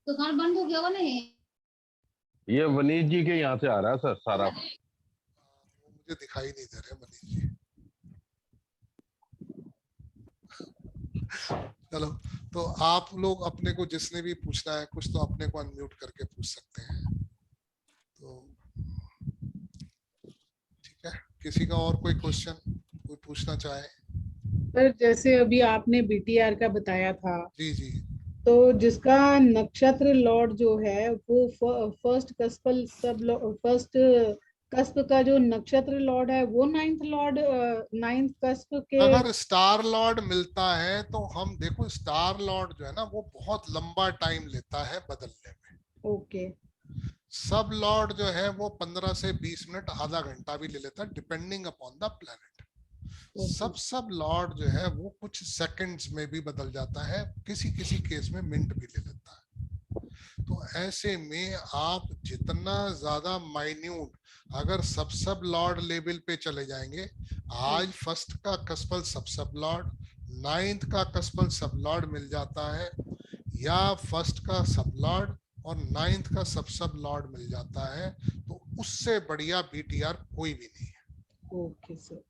दुकान बंद हो गया होगा नहीं। ये वनीत जी के यहाँ से आ रहा है सर सारा। मुझे दिखाई नहीं दे रहे मनीष जी। चलो, तो आप लोग अपने को जिसने भी पूछना है कुछ, तो अपने को अनम्यूट करके पूछ सकते हैं। तो ठीक है, किसी का और कोई क्वेश्चन कोई पूछना चाहे? पर जैसे अभी आपने बीटीआर का बताया था, जी जी, तो जिसका नक्षत्र लॉर्ड जो है वो फर्स्ट कस्प का जो नक्षत्र लॉर्ड है वो नाइन्थ कस्प के। अगर स्टार लॉर्ड मिलता है तो हम देखो, स्टार लॉर्ड जो है ना वो बहुत लंबा टाइम लेता है बदलने में। ओके। सब लॉर्ड जो है वो 15 से 20 मिनट, आधा घंटा भी ले लेता है, डिपेंडिंग अपॉन द प्लेनेट। सब लॉर्ड जो है वो कुछ सेकंड्स में भी बदल जाता है, किसी किसी केस में मिनट भी ले लेता है। तो ऐसे में आप जितना ज्यादा माइन्यूट, अगर सब लॉर्ड लेवल पे चले जाएंगे, आज फर्स्ट का कस्पल सब लॉर्ड, 9th का कस्पल सब लॉर्ड मिल जाता है, या फर्स्ट का सब लॉर्ड और 9th का सब लॉर्ड मिल जाता है, तो उससे बढ़िया बीटीआर कोई भी नहीं है। Okay sir.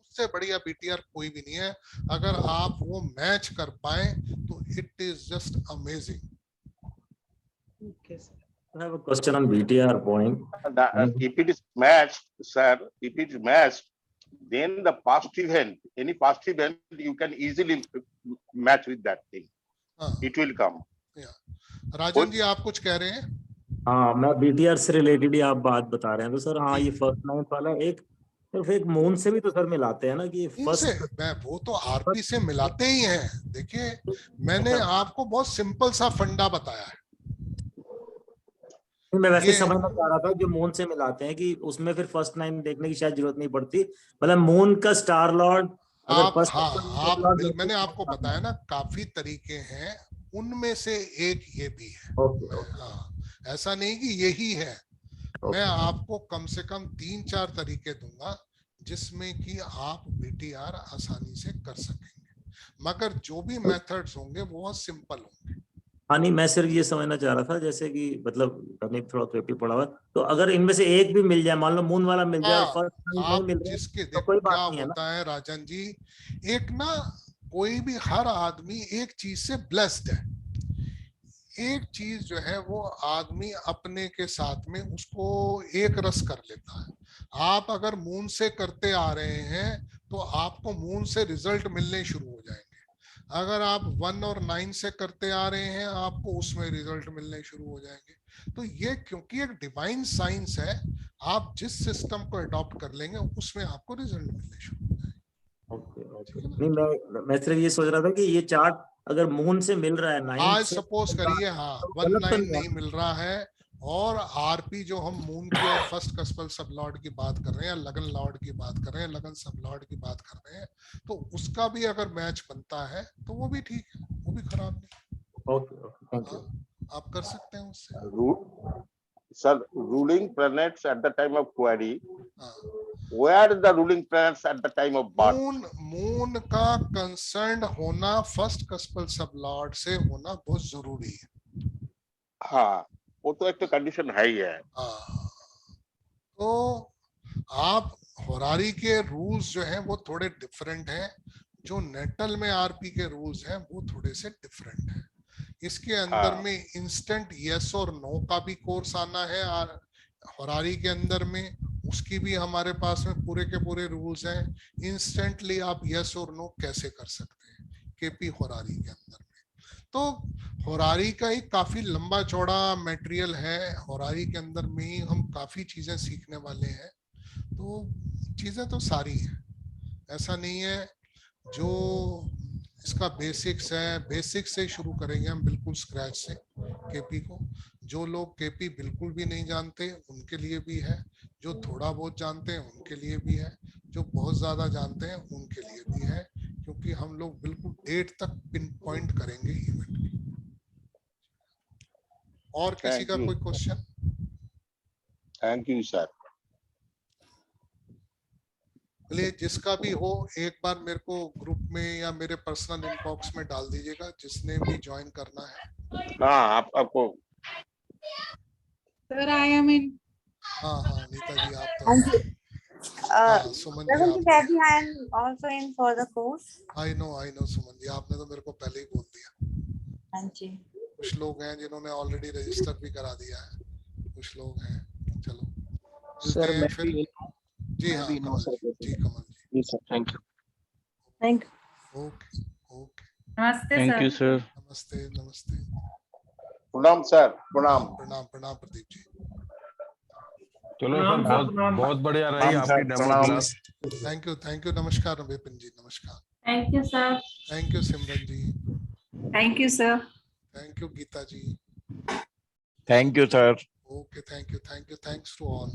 उससे बढ़िया बीटीआर कोई भी नहीं है। अगर आप वो मैच कर पाए तो it is just amazing. Okay, sir. I have a question on BTR point. If it is matched, sir, if it is matched, then the past event, any past event, you can easily match with that thing. It will come. Rajan ji, आप कुछ कह रहे हैं? हाँ, मैं BTR से related ही आप बात बता रहे हैं, तो सर हाँ, ये फर्स्ट 9th वाला एक सिर्फ एक मून से भी तो सर मिलाते हैं ना कि फर्स्ट। मैं वो तो आरपी से मिलाते ही हैं। देखिए, मैंने आपको बहुत सिंपल सा फंडा बताया है। मैं वैसे समझना चाह रहा था जो मून से मिलाते हैं कि उसमें फिर फर्स्ट 9 देखने की शायद जरूरत नहीं पड़ती, मतलब मून का स्टार लॉर्ड अगर फर्स्ट। मैंने आपको बताया ना, काफी तरीके हैं, उनमें से एक ये भी है। हाँ, ऐसा नहीं कि यही है। मैं आपको कम से कम 3-4 तरीके दूंगा जिसमें कि आप बीटीआर आसानी से कर सकेंगे, मगर जो भी मेथड्स होंगे वो सिंपल होंगे। हाँ नहीं, मैं सिर्फ ये समझना चाह रहा था जैसे कि मतलब मैंने थोड़ा पेपर पढ़ा हुआ, तो अगर इनमें से एक भी मिल जाए, मान लो मून वाला मिल जाए, फर्स्ट नहीं मिल रहा, जिसके तो कोई क्या बात नहीं होता है राजन जी, एक ना कोई भी, हर आदमी एक चीज से ब्लेस्ड है। एक चीज जो है वो आदमी अपने के साथ में उसको एक रस कर लेता है। आप अगर मून से करते आ रहे हैं तो आपको मून से रिजल्ट मिलने शुरू हो जाएंगे। अगर आप 1 और 9 से करते आ रहे हैं, आपको उसमें रिजल्ट मिलने शुरू हो जाएंगे। तो ये क्योंकि एक डिवाइन साइंस है, आप जिस सिस्टम को अडॉप्ट कर लेंगे उसमें आपको रिजल्ट मिलने शुरू हो जाएंगे। नहीं, मैं सिर्फ ये सोच रहा था कि ये चार्ट अगर मून से मिल रहा है 9 आज से, सपोज करिए, हाँ 1-9 नहीं मिल रहा है, और आरपी जो हम मून की और फर्स्ट कस्पल सब लॉर्ड की बात कर रहे हैं, लगन लॉर्ड की बात कर रहे हैं, लगन सब लॉर्ड की बात कर रहे हैं, तो उसका भी अगर मैच बनता है तो वो भी ठीक है, वो भी खराब नहीं। Okay, thank you. आप कर सकते हैं उससे। Sir, ruling planets at the time of query, where the ruling planets at the time of birth? Moon का कंसर्न होना फर्स्ट कस्पल सब लॉर्ड से होना बहुत जरूरी है। हाँ, वो तो एक तो कंडीशन है ही है। तो आप होरारी के रूल्स जो हैं वो थोड़े डिफरेंट हैं, जो नेटल में आरपी के रूल्स हैं वो थोड़े से डिफरेंट हैं। इसके अंदर में इंस्टेंट यस और नो का भी कोर्स आना है होरारी के अंदर में, उसकी भी हमारे पास में पूरे के पूरे रूल्स हैं। इंस्टेंटली आप यस और नो कैसे कर सकते हैं केपी होरारी के अंदर में। तो होरारी का एक काफी लंबा चौड़ा मटेरियल है, होरारी के अंदर में ही हम काफी चीजें सीखने वाले हैं। तो चीजें तो सारी हैं, ऐसा नहीं है। जो इसका बेसिक्स है, बेसिक्स से शुरू करेंगे हम बिल्कुल स्क्रैच से केपी को। जो लोग केपी बिल्कुल भी नहीं जानते उनके लिए भी है, जो थोड़ा बहुत जानते हैं उनके लिए भी है, जो बहुत ज्यादा जानते हैं उनके लिए भी है, क्योंकि हम लोग बिल्कुल डेट तक पिन पॉइंट करेंगे इवेंट की। और किसी का कोई क्वेश्चन? Thank you sir. चलिए, जिसका भी हो एक बार मेरे को ग्रुप में या मेरे पर्सनल इनबॉक्स में डाल दीजिएगा, जिसने भी ज्वाइन करना है। हाँ, आपको सर आई एम इन। हाँ नीता जी आप तो Suman ji I am also in for the course. I know Suman ji, आपने तो मेरे को पहले ही बोल दिया। हाँ जी। कुछ लोग हैं जिन्होंने ऑलरेडी रजिस्टर भी करा दिया है, कुछ लोग हैं। चलो सर मैं फिर। जी हाँ Kamal ji, Kamal ji sir, thank you. Thank you. Okay okay, नमस्ते थैंक यू सर। नमस्ते नमस्ते। प्रणाम सर। प्रणाम प्रणाम प्रणाम प्रदीप जी। चलो सर, बहुत बढ़िया रही आपकी डेमो क्लास। Thank you. नमस्कार विपिन जी, नमस्कार। Thank you sir. Thank you Simran ji. Thank you sir. Thank you Geeta ji. Thank you sir. Okay, thank you, thanks to all.